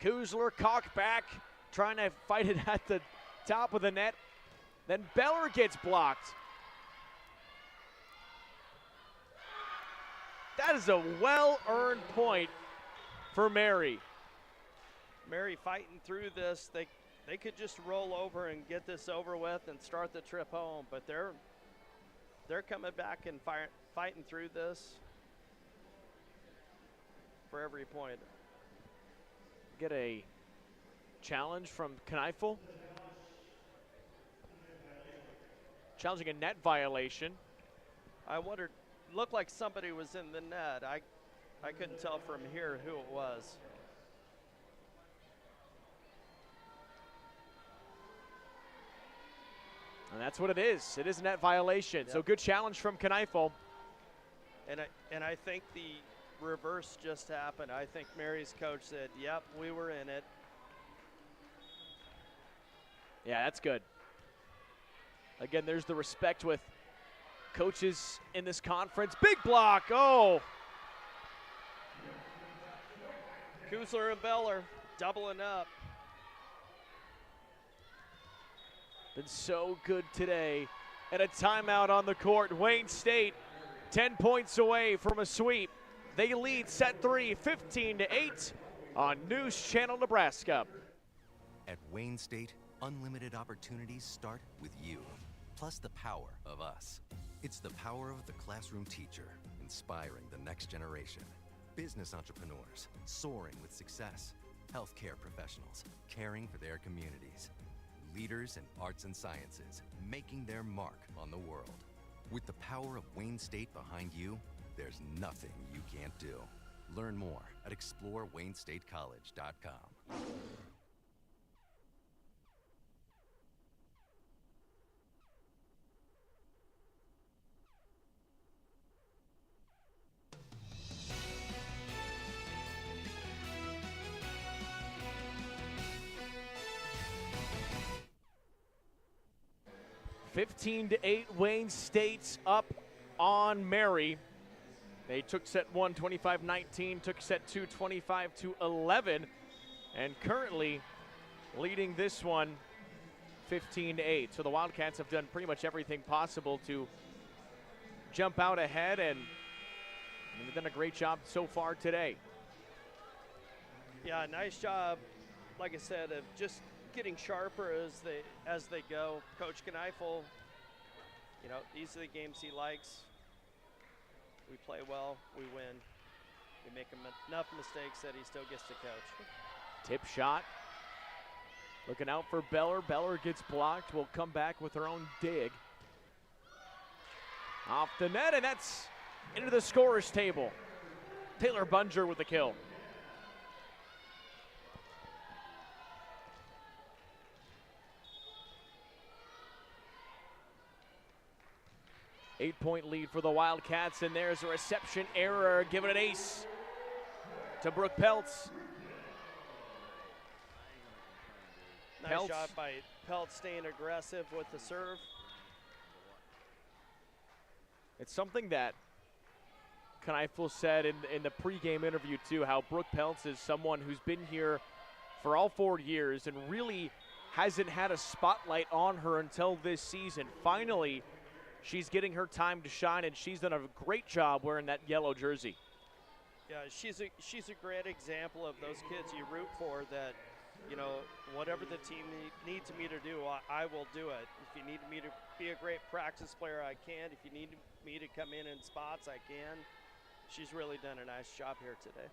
Kuzler cocked back, trying to fight it at the top of the net. Then Beller gets blocked. That is a well-earned point for Mary. Mary fighting through this. They could just roll over and get this over with and start the trip home, but they're coming back and fighting through this for every point. Get a challenge from Kneifl. Challenging a net violation. I wondered, looked like somebody was in the net. I couldn't tell from here who it was. And that's what it is. It is a net violation. So good challenge from Kneifl. And I think the reverse just happened. I think Mary's coach said, yep, we were in it. Yeah, that's good. Again, there's the respect with coaches in this conference. Big block. Oh. Kneifl and Beller doubling up. Been so good today. And a timeout on the court. Wayne State 10 points away from a sweep. They lead set 3, 15-8 on News Channel Nebraska. At Wayne State, unlimited opportunities start with you, plus the power of us. It's the power of the classroom teacher, inspiring the next generation. Business entrepreneurs, soaring with success. Healthcare professionals, caring for their communities. Leaders in arts and sciences, making their mark on the world. With the power of Wayne State behind you, there's nothing you can't do. Learn more at explorewaynestate.college.com. $15 to 8, Wayne State's up on Mary. They took set 1 25-19, took set 2 25-11, and currently leading this one 15 to 8. So the Wildcats have done pretty much everything possible to jump out ahead, and they've done a great job so far today. Yeah, nice job, like I said, of just getting sharper as they go. Coach Kneifl, you know, these are the games he likes. We play well, we win. We make enough mistakes that he still gets to coach. Tip shot. Looking out for Beller. Beller gets blocked. Will come back with her own dig. Off the net, and that's into the scorer's table. Taylor Bunger with the kill. Eight-point lead for the Wildcats, and there's a reception error. Give it an ace to Brooke Peltz. Nice shot by Peltz, staying aggressive with the serve. It's something that Kneifl said in the pregame interview too, how Brooke Peltz is someone who's been here for all 4 years and really hasn't had a spotlight on her until this season. Finally, she's getting her time to shine, and she's done a great job wearing that yellow jersey. Yeah, she's a great example of those kids you root for that, you know, whatever the team needs me to do, I will do it. If you need me to be a great practice player, I can. If you need me to come in spots, I can. She's really done a nice job here today.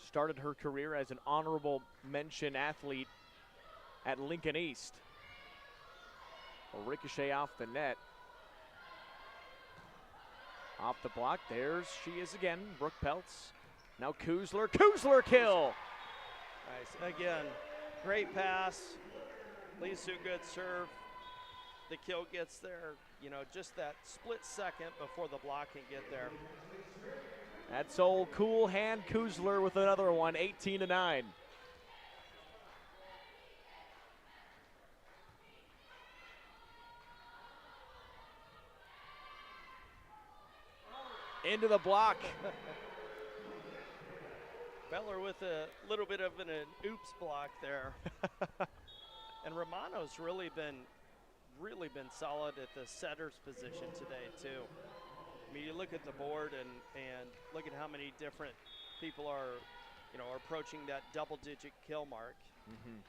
Started her career as an honorable mention athlete at Lincoln East. A ricochet off the net. Off the block, there's she is again, Brooke Peltz. Now Kuzler kill. Nice, again, great pass, leads to a good serve. The kill gets there, you know, just that split second before the block can get there. That's old cool hand Kuzler with another one, 18-9. Into the block. Beller with a little bit of an oops block there. And Romano's really been solid at the setter's position today too. I mean, you look at the board and look at how many different people are, you know, approaching that double-digit kill mark. Mm-hmm.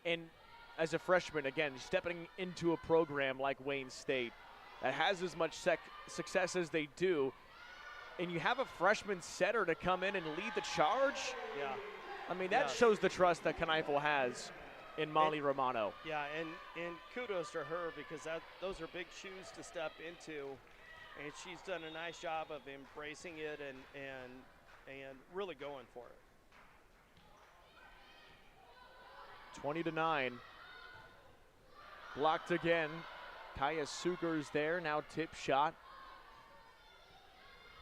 And as a freshman, again, stepping into a program like Wayne State that has as much success as they do, and you have a freshman setter to come in and lead the charge. Yeah. I mean, that shows the trust that Kneifl has in Molly Romano. Yeah, and kudos to her, because those are big shoes to step into, and she's done a nice job of embracing it and really going for it. 20-9. Blocked again. Kaya Sugar's there, now tip shot.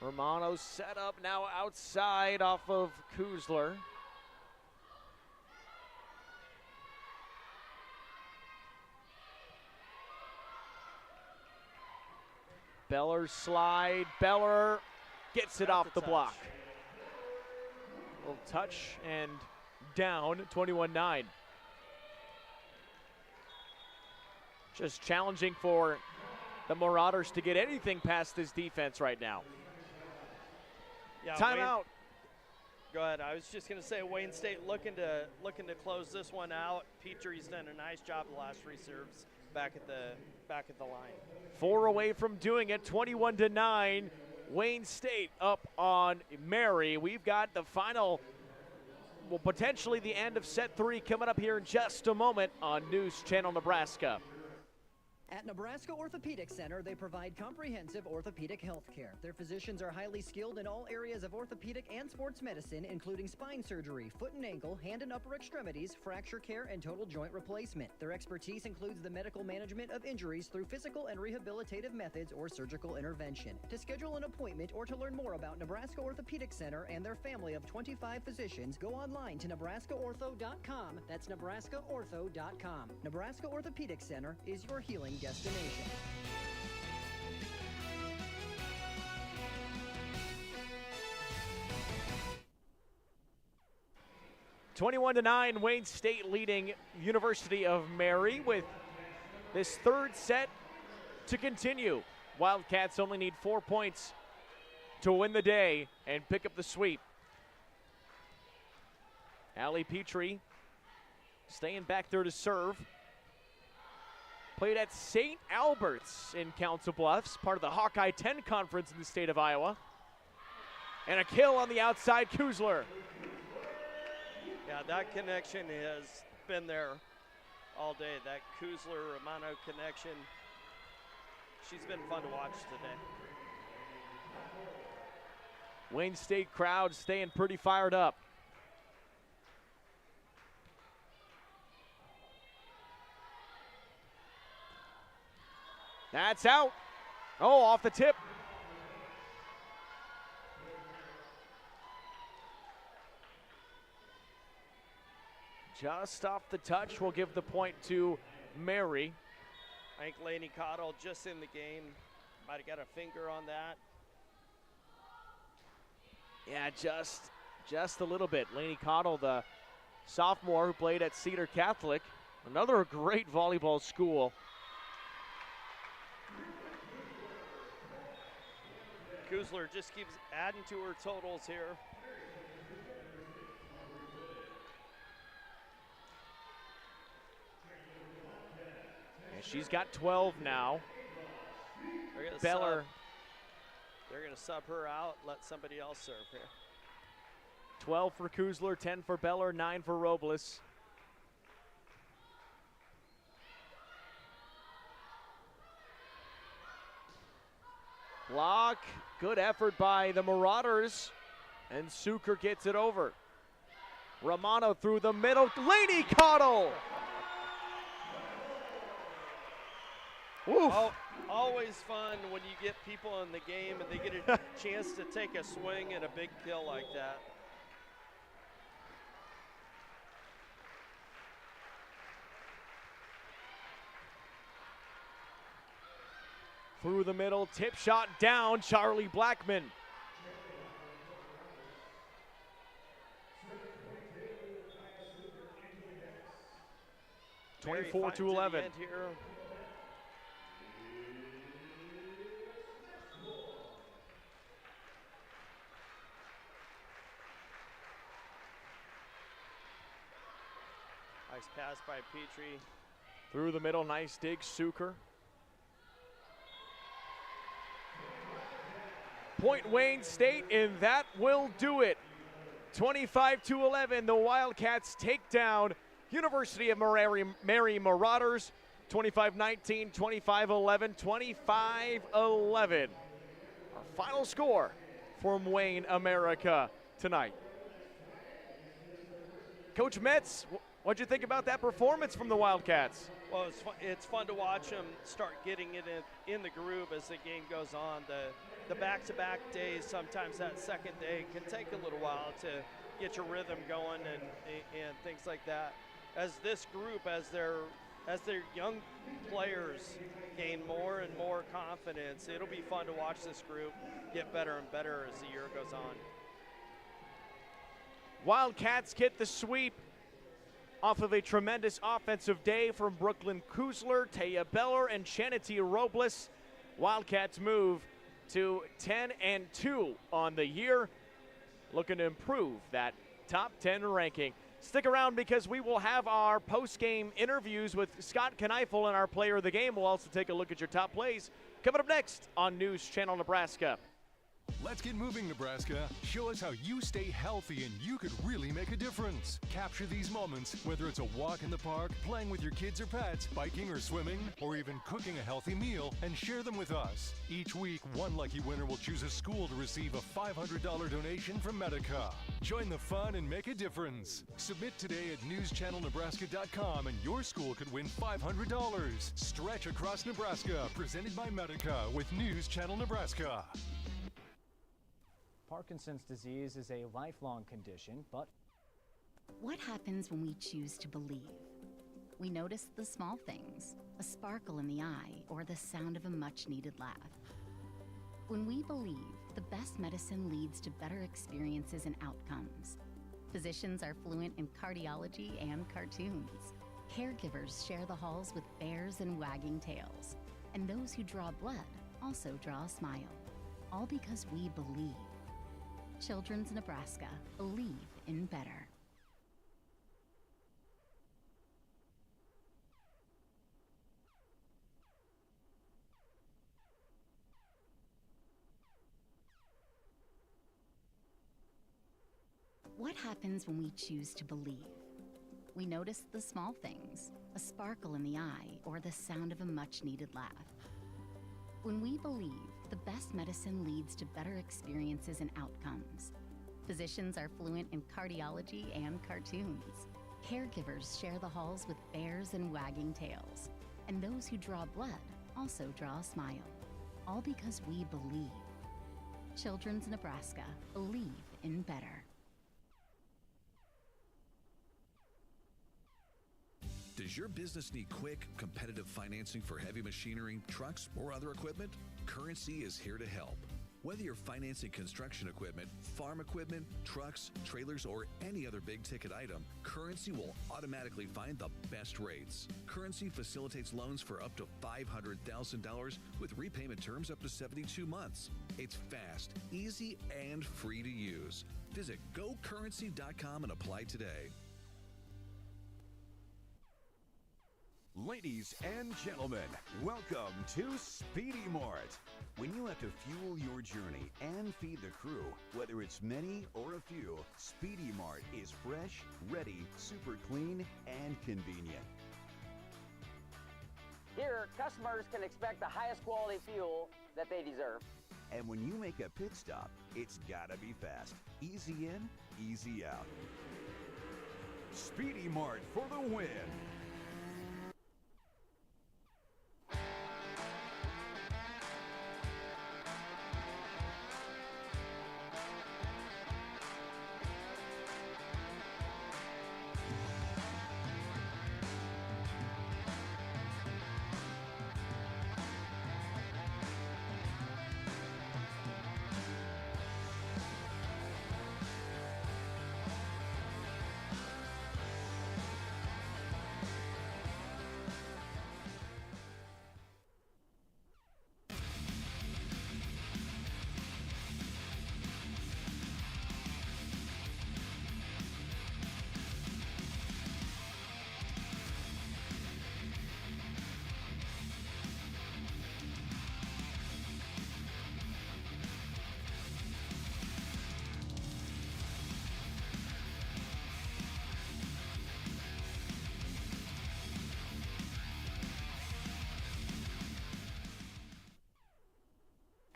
Romano set up now outside off of Kuzler. Beller slide. Beller gets it off the block. Little touch, and down 21-9. Just challenging for the Marauders to get anything past this defense right now. Yeah, Timeout. Go ahead. I was just going to say Wayne State looking to close this one out. Petrie's done a nice job the last three serves back at the line. 4 away from doing it, 21-9. Wayne State up on Mary. We've got the final, well, potentially the end of set 3 coming up here in just a moment on News Channel Nebraska. At Nebraska Orthopedic Center, they provide comprehensive orthopedic health care. Their physicians are highly skilled in all areas of orthopedic and sports medicine, including spine surgery, foot and ankle, hand and upper extremities, fracture care, and total joint replacement. Their expertise includes the medical management of injuries through physical and rehabilitative methods or surgical intervention. To schedule an appointment or to learn more about Nebraska Orthopedic Center and their family of 25 physicians, go online to nebraskaortho.com. That's nebraskaortho.com. Nebraska Orthopedic Center is your healing destination. (21-9), Wayne State leading University of Mary with this third set to continue. Wildcats only need 4 points to win the day and pick up the sweep. Allie Petrie staying back there to serve. Played at St. Albert's in Council Bluffs, part of the Hawkeye 10 conference in the state of Iowa. And a kill on the outside, Kuzler. Yeah, that connection has been there all day. That Kuzler-Romano connection. She's been fun to watch today. Wayne State crowd staying pretty fired up. That's out. Oh, off the tip. Just off the touch, we'll give the point to Mary. I think Lainey Cottle just in the game. Might have got a finger on that. Yeah, just a little bit. Lainey Cottle, the sophomore who played at Cedar Catholic. Another great volleyball school. Kuzler just keeps adding to her totals here. And she's got 12 now. Beller. They're going to sub her out, let somebody else serve here. 12 for Kuzler, 10 for Beller, 9 for Robles. Block, good effort by the Marauders, and Suker gets it over. Romano through the middle, Lainey Cottle! Woof. Always fun when you get people in the game and they get a chance to take a swing at a big kill like that. Through the middle, tip shot down, Charlie Blackman. Mary 24-11. Nice pass by Petrie. Through the middle, nice dig, Suker. Point Wayne State, and that will do it. 25-11, the Wildcats take down University of Mary Marauders. 25-19, 25-11, 25-11. Our final score from Wayne America tonight. Coach Metz, what'd you think about that performance from the Wildcats? Well, it's fun to watch them start getting it in the groove as the game goes on. The back-to-back days, sometimes that second day can take a little while to get your rhythm going and things like that. As this group, as their young players gain more and more confidence, it'll be fun to watch this group get better and better as the year goes on. Wildcats get the sweep off of a tremendous offensive day from Brooklyn Kuzler, Taya Beller, and Chanity Robles. Wildcats move to 10-2 on the year, looking to improve that top 10 ranking. Stick around because we will have our post-game interviews with Scott Kneifl and our player of the game. We'll also take a look at your top plays coming up next on News Channel Nebraska. Let's get moving, Nebraska. Show us how you stay healthy and you could really make a difference. Capture these moments, whether it's a walk in the park, playing with your kids or pets, biking or swimming, or even cooking a healthy meal, and share them with us. Each week, one lucky winner will choose a school to receive a $500 donation from Medica. Join the fun and make a difference. Submit today at newschannelnebraska.com and your school could win $500. Stretch Across Nebraska, presented by Medica with News Channel Nebraska. Parkinson's disease is a lifelong condition, but what happens when we choose to believe? We notice the small things, a sparkle in the eye, or the sound of a much-needed laugh. When we believe, the best medicine leads to better experiences and outcomes. Physicians are fluent in cardiology and cartoons. Caregivers share the halls with bears and wagging tails. And those who draw blood also draw a smile. All because we believe. Children's Nebraska, believe in better. What happens when we choose to believe? We notice the small things, a sparkle in the eye, or the sound of a much-needed laugh. When we believe, the best medicine leads to better experiences and outcomes. Physicians are fluent in cardiology and cartoons. Caregivers share the halls with bears and wagging tails. And those who draw blood also draw a smile. All because we believe. Children's Nebraska, believe in better. Does your business need quick, competitive financing for heavy machinery, trucks, or other equipment? Currency is here to help. Whether you're financing construction equipment, farm equipment, trucks, trailers, or any other big-ticket item, Currency will automatically find the best rates. Currency facilitates loans for up to $500,000 with repayment terms up to 72 months. It's fast, easy, and free to use. Visit gocurrency.com and apply today. Ladies and gentlemen, welcome to Speedy Mart. When you have to fuel your journey and feed the crew, whether it's many or a few, Speedy Mart is fresh, ready, super clean, and convenient. Here, customers can expect the highest quality fuel that they deserve. And when you make a pit stop, it's gotta be fast. Easy in, easy out. Speedy Mart for the win.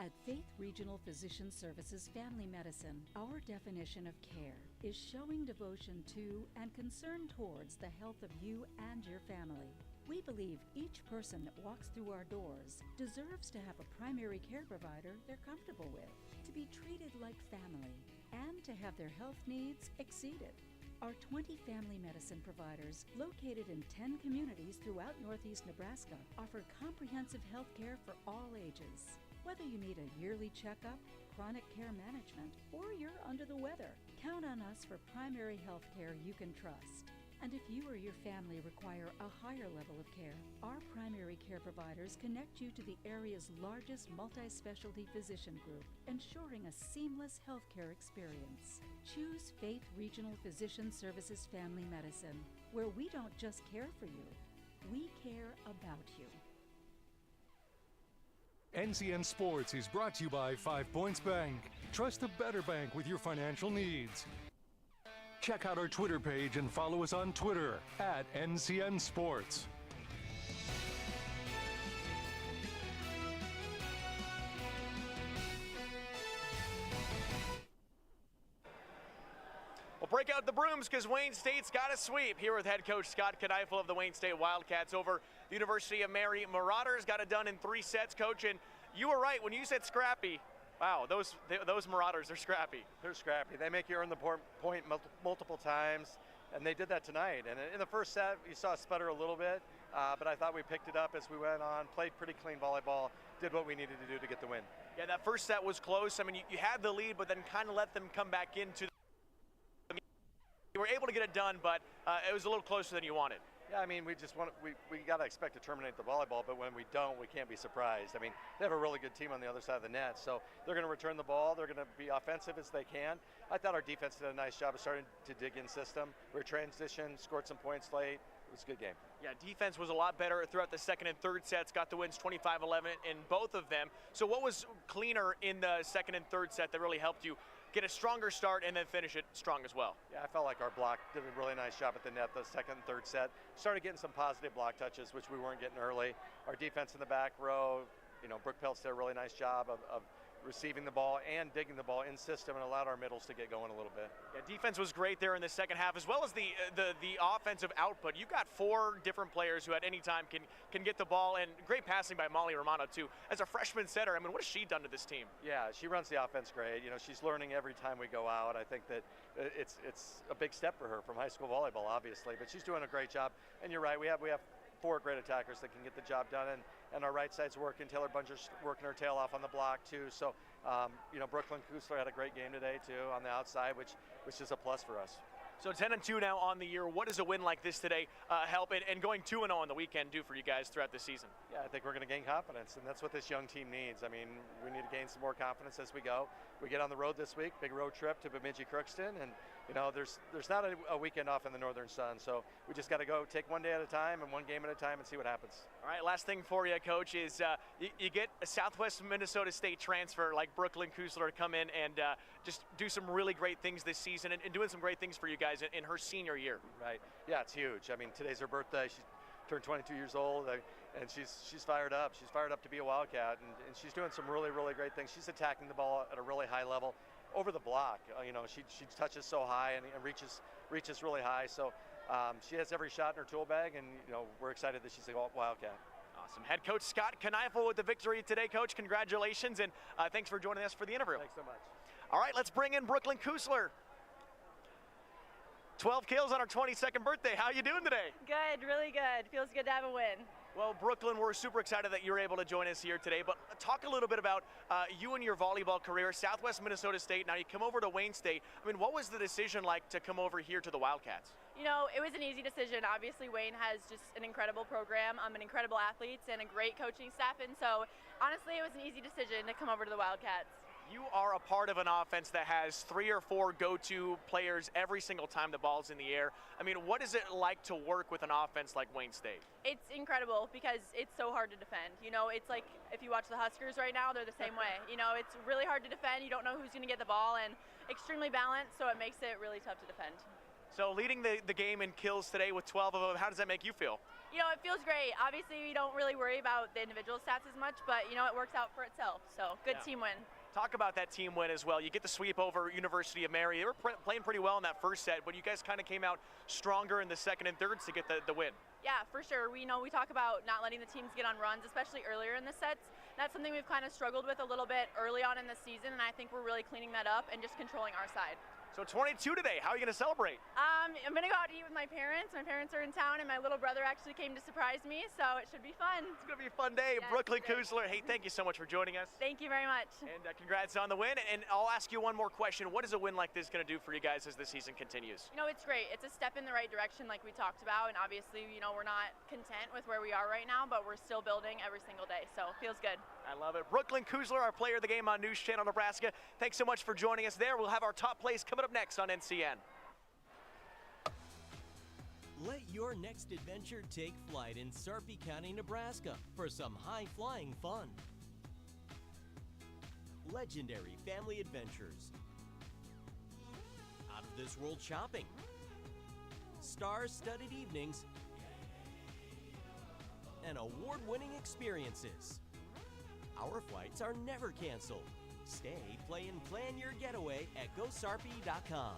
At Faith Regional Physician Services Family Medicine, our definition of care is showing devotion to and concern towards the health of you and your family. We believe each person that walks through our doors deserves to have a primary care provider they're comfortable with, to be treated like family, and to have their health needs exceeded. Our 20 family medicine providers, located in 10 communities throughout Northeast Nebraska, offer comprehensive health care for all ages. Whether you need a yearly checkup, chronic care management, or you're under the weather, count on us for primary health care you can trust. And if you or your family require a higher level of care, our primary care providers connect you to the area's largest multi-specialty physician group, ensuring a seamless healthcare experience. Choose Faith Regional Physician Services Family Medicine, where we don't just care for you, we care about you. NCN Sports is brought to you by 5 Points Bank. Trust a better bank with your financial needs. Check out our Twitter page and follow us on Twitter at NCN Sports. We'll break out the brooms because Wayne State's got a sweep here with head coach Scott Kneifl of the Wayne State Wildcats over the University of Mary Marauders. Got it done in 3 sets, coach, and you were right when you said scrappy. Wow, those Marauders are scrappy. They're scrappy. They make you earn the point multiple times, and they did that tonight. And in the first set, you saw us sputter a little bit, but I thought we picked it up as we went on, played pretty clean volleyball, did what we needed to do to get the win. Yeah, that first set was close. I mean, you had the lead, but then kind of let them come back into the... You were able to get it done, but it was a little closer than you wanted. Yeah, I mean, we got to expect to terminate the volleyball, but when we don't, we can't be surprised. I mean, they have a really good team on the other side of the net, so they're going to return the ball. They're going to be offensive as they can. I thought our defense did a nice job of starting to dig in system. We were transitioned, scored some points late. It was a good game. Yeah, defense was a lot better throughout the second and third sets. Got the wins 25-11 in both of them. So what was cleaner in the second and third set that really helped you get a stronger start and then finish it strong as well? Yeah, I felt like our block did a really nice job at the net the second and third set. Started getting some positive block touches, which we weren't getting early. Our defense in the back row, Brooke Peltz did a really nice job of receiving the ball and digging the ball in system and allowed our middles to get going a little bit. Yeah, defense was great there in the second half, as well as the offensive output. You've got 4 different players who at any time can get the ball, and great passing by Molly Romano too. As a freshman setter, I mean, what has she done to this team? Yeah, she runs the offense great. She's learning every time we go out. I think that it's a big step for her from high school volleyball, obviously, but she's doing a great job. And you're right, we have 4 great attackers that can get the job done, and our right side's working. Taylor Bunger's working her tail off on the block too. So, Brooklyn Kusler had a great game today too on the outside, which is a plus for us. So 10-2 now on the year. What does a win like this today help, and going 2-0 on the weekend do for you guys throughout the season? Yeah, I think we're going to gain confidence, and that's what this young team needs. I mean, we need to gain some more confidence as we go. We get on the road this week, big road trip to Bemidji Crookston, and there's not a weekend off in the Northern Sun, so we just got to go take one day at a time and one game at a time and see what happens. All right, last thing for you, Coach, is you get a Southwest Minnesota State transfer like Brooklyn Kusler to come in and just do some really great things this season and doing some great things for you guys in her senior year. Right. Yeah, it's huge. I mean, today's her birthday. She turned 22 years old, and she's fired up. She's fired up to be a Wildcat, and she's doing some really, really great things. She's attacking the ball at a really high level. Over the block, she touches so high and reaches really high. So she has every shot in her tool bag, and we're excited that she's a Wildcat. Awesome. Head coach Scott Kneifl with the victory today, Coach. Congratulations, and thanks for joining us for the interview. Thanks so much. All right, let's bring in Brooklyn Kusler. 12 kills on her 22nd birthday. How are you doing today? Good, really good. Feels good to have a win. Well, Brooklyn, we're super excited that you're able to join us here today, but talk a little bit about you and your volleyball career, Southwest Minnesota State. Now you come over to Wayne State. I mean, what was the decision like to come over here to the Wildcats? It was an easy decision. Obviously, Wayne has just an incredible program, an incredible athletes, and a great coaching staff, and so honestly, it was an easy decision to come over to the Wildcats. You are a part of an offense that has 3 or 4 go-to players every single time the ball's in the air. I mean, what is it like to work with an offense like Wayne State? It's incredible because it's so hard to defend. It's like if you watch the Huskers right now, they're the same way. It's really hard to defend. You don't know who's going to get the ball, and extremely balanced, so it makes it really tough to defend. So leading the game in kills today with 12 of them, how does that make you feel? It feels great. Obviously, we don't really worry about the individual stats as much, but, it works out for itself. So good team win. Talk about that team win as well. You get the sweep over University of Mary. They were playing pretty well in that first set, but you guys kind of came out stronger in the second and thirds to get the win. Yeah, for sure. We talk about not letting the teams get on runs, especially earlier in the sets. That's something we've kind of struggled with a little bit early on in the season, and I think we're really cleaning that up and just controlling our side. So 22 today, how are you going to celebrate? I'm going to go out to eat with my parents. My parents are in town, and my little brother actually came to surprise me, so it should be fun. It's going to be a fun day. Yes, Brooklyn Kuzler, hey, thank you so much for joining us. Thank you very much. And congrats on the win. And I'll ask you one more question. What is a win like this going to do for you guys as the season continues? You know, it's great. It's a step in the right direction like we talked about, and obviously, you know, we're not content with where we are right now, but we're still building every single day, so it feels good. I love it. Brooklyn Kuzler, our player of the game on News Channel Nebraska. Thanks so much for joining us there. We'll have our top plays coming up next on NCN. Let your next adventure take flight in Sarpy County, Nebraska for some high-flying fun. Legendary family adventures. Out-of-this-world shopping. Star-studded evenings. And award-winning experiences. Our flights are never canceled. Stay, play, and plan your getaway at GoSarpy.com.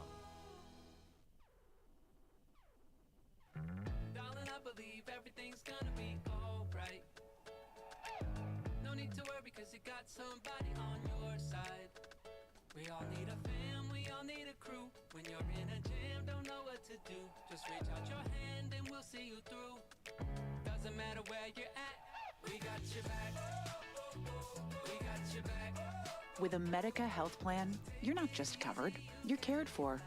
Darling, I believe everything's gonna be alright. No need to worry, cause you got somebody on your side. We all need a fam, we all need a crew. When you're in a jam, don't know what to do, just reach out your hand and we'll see you through. Doesn't matter where you're at, we got your back. We got your back. With a Medica health plan, you're not just covered, you're cared for.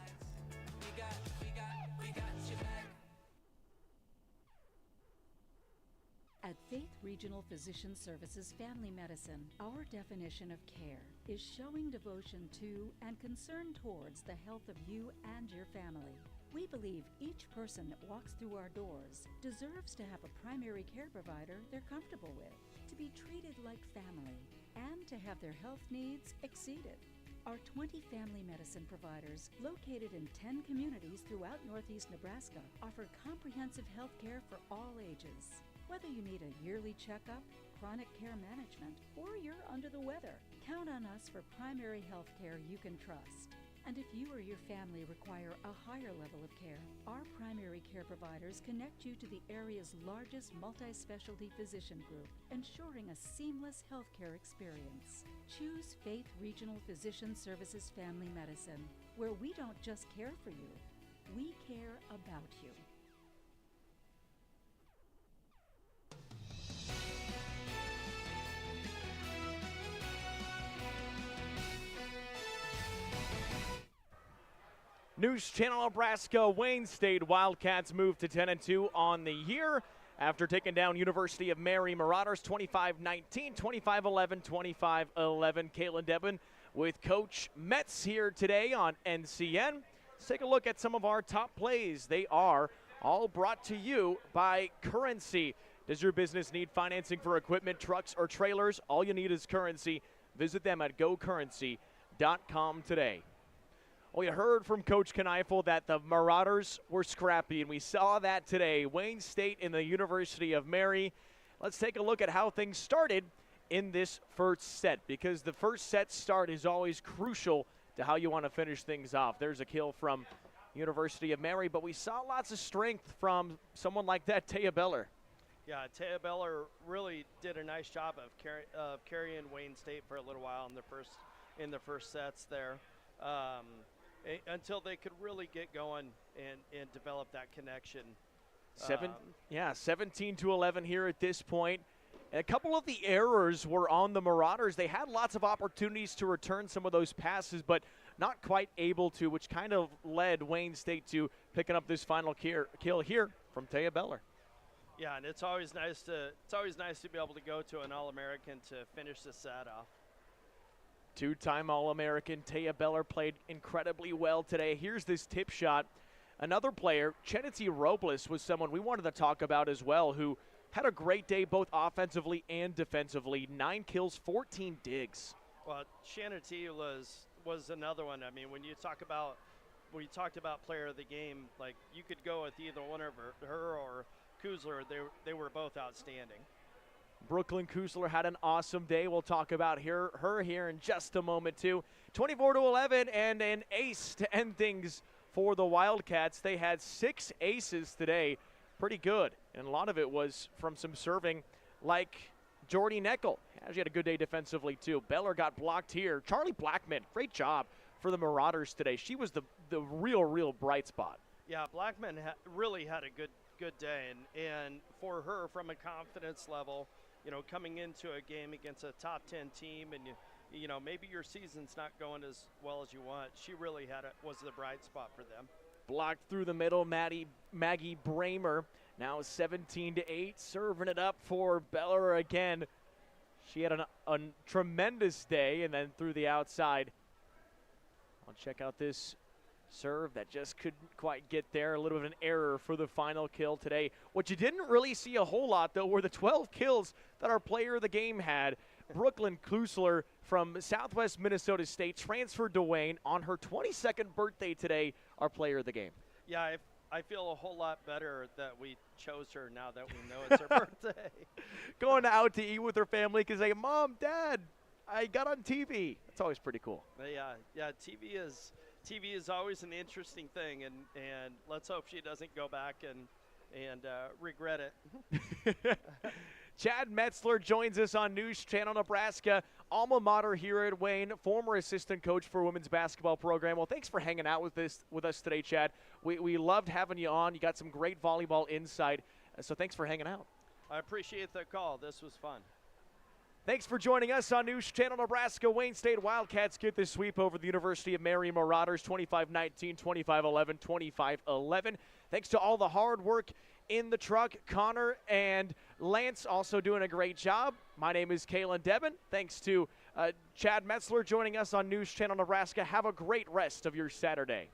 At Faith Regional Physician Services Family Medicine, our definition of care is showing devotion to and concern towards the health of you and your family. We believe each person that walks through our doors deserves to have a primary care provider they're comfortable with, to be treated like family, and to have their health needs exceeded. Our 20 family medicine providers, located in 10 communities throughout Northeast Nebraska, offer comprehensive health care for all ages. Whether you need a yearly checkup, chronic care management, or you're under the weather, count on us for primary health care you can trust. And if you or your family require a higher level of care, our primary care providers connect you to the area's largest multi-specialty physician group, ensuring a seamless healthcare experience. Choose Faith Regional Physician Services Family Medicine, where we don't just care for you, we care about you. News Channel Nebraska, Wayne State Wildcats move to 10-2 on the year after taking down University of Mary Marauders 25-19, 25-11, 25-11. Caitlin Devin with Coach Metz here today on NCN. Let's take a look at some of our top plays. They are all brought to you by Currency. Does your business need financing for equipment, trucks, or trailers? All you need is Currency. Visit them at gocurrency.com today. Well, you heard from Coach Kneifl that the Marauders were scrappy, and we saw that today. Wayne State and the University of Mary. Let's take a look at how things started in this first set, because the first set start is always crucial to how you want to finish things off. There's a kill from University of Mary, but we saw lots of strength from someone like that, Taya Beller. Yeah, Taya Beller really did a nice job of carrying Wayne State for a little while in the first sets there. Until they could really get going and develop that connection. 17-11 here at this point. And a couple of the errors were on the Marauders. They had lots of opportunities to return some of those passes, but not quite able to, which kind of led Wayne State to picking up this final kill here from Taya Beller. Yeah, and it's always nice to be able to go to an All-American to finish the set off. Two-time All-American Taya Beller played incredibly well today. Here's this tip shot. Another player, Chenety Robles, was someone we wanted to talk about as well, who had a great day both offensively and defensively. 9 kills, 14 digs. Well, Chenety was another one. I mean, when you talked about player of the game, like you could go with either one of her or Kuzler. They were both outstanding. Brooklyn Kuzler had an awesome day. We'll talk about her here in just a moment, too. 24-11 and an ace to end things for the Wildcats. They had 6 aces today. Pretty good. And a lot of it was from some serving like Jordy Kneifl. She had a good day defensively, too. Beller got blocked here. Charlie Blackman, great job for the Marauders today. She was the real bright spot. Yeah, Blackman really had a good day, and for her, from a confidence level, coming into a game against a top 10 team, and maybe your season's not going as well as you want. She really was the bright spot for them. Blocked through the middle, Maggie Bramer, now 17-8, serving it up for Beller again. She had a tremendous day, and then through the outside. I'll check out this serve that just couldn't quite get there. A little bit of an error for the final kill today. What you didn't really see a whole lot, though, were the 12 kills that our player of the game had. Brooklyn Klusler from Southwest Minnesota State transferred to Wayne on her 22nd birthday today, our player of the game. Yeah, I feel a whole lot better that we chose her now that we know it's her birthday. Going out to eat with her family because they, Mom, Dad, I got on TV. That's always pretty cool. Yeah, TV is always an interesting thing, and let's hope she doesn't go back and regret it. Chad Metzler joins us on News Channel Nebraska, alma mater here at Wayne, former assistant coach for women's basketball program. Well, thanks for hanging out with us today, Chad. We loved having you on. You got some great volleyball insight, so thanks for hanging out. I appreciate the call. This was fun. Thanks for joining us on News Channel Nebraska. Wayne State Wildcats get the sweep over the University of Mary Marauders, 25-19, 25-11, 25-11. Thanks to all the hard work in the truck. Connor and Lance also doing a great job. My name is Kalen Devin. Thanks to Chad Metzler joining us on News Channel Nebraska. Have a great rest of your Saturday.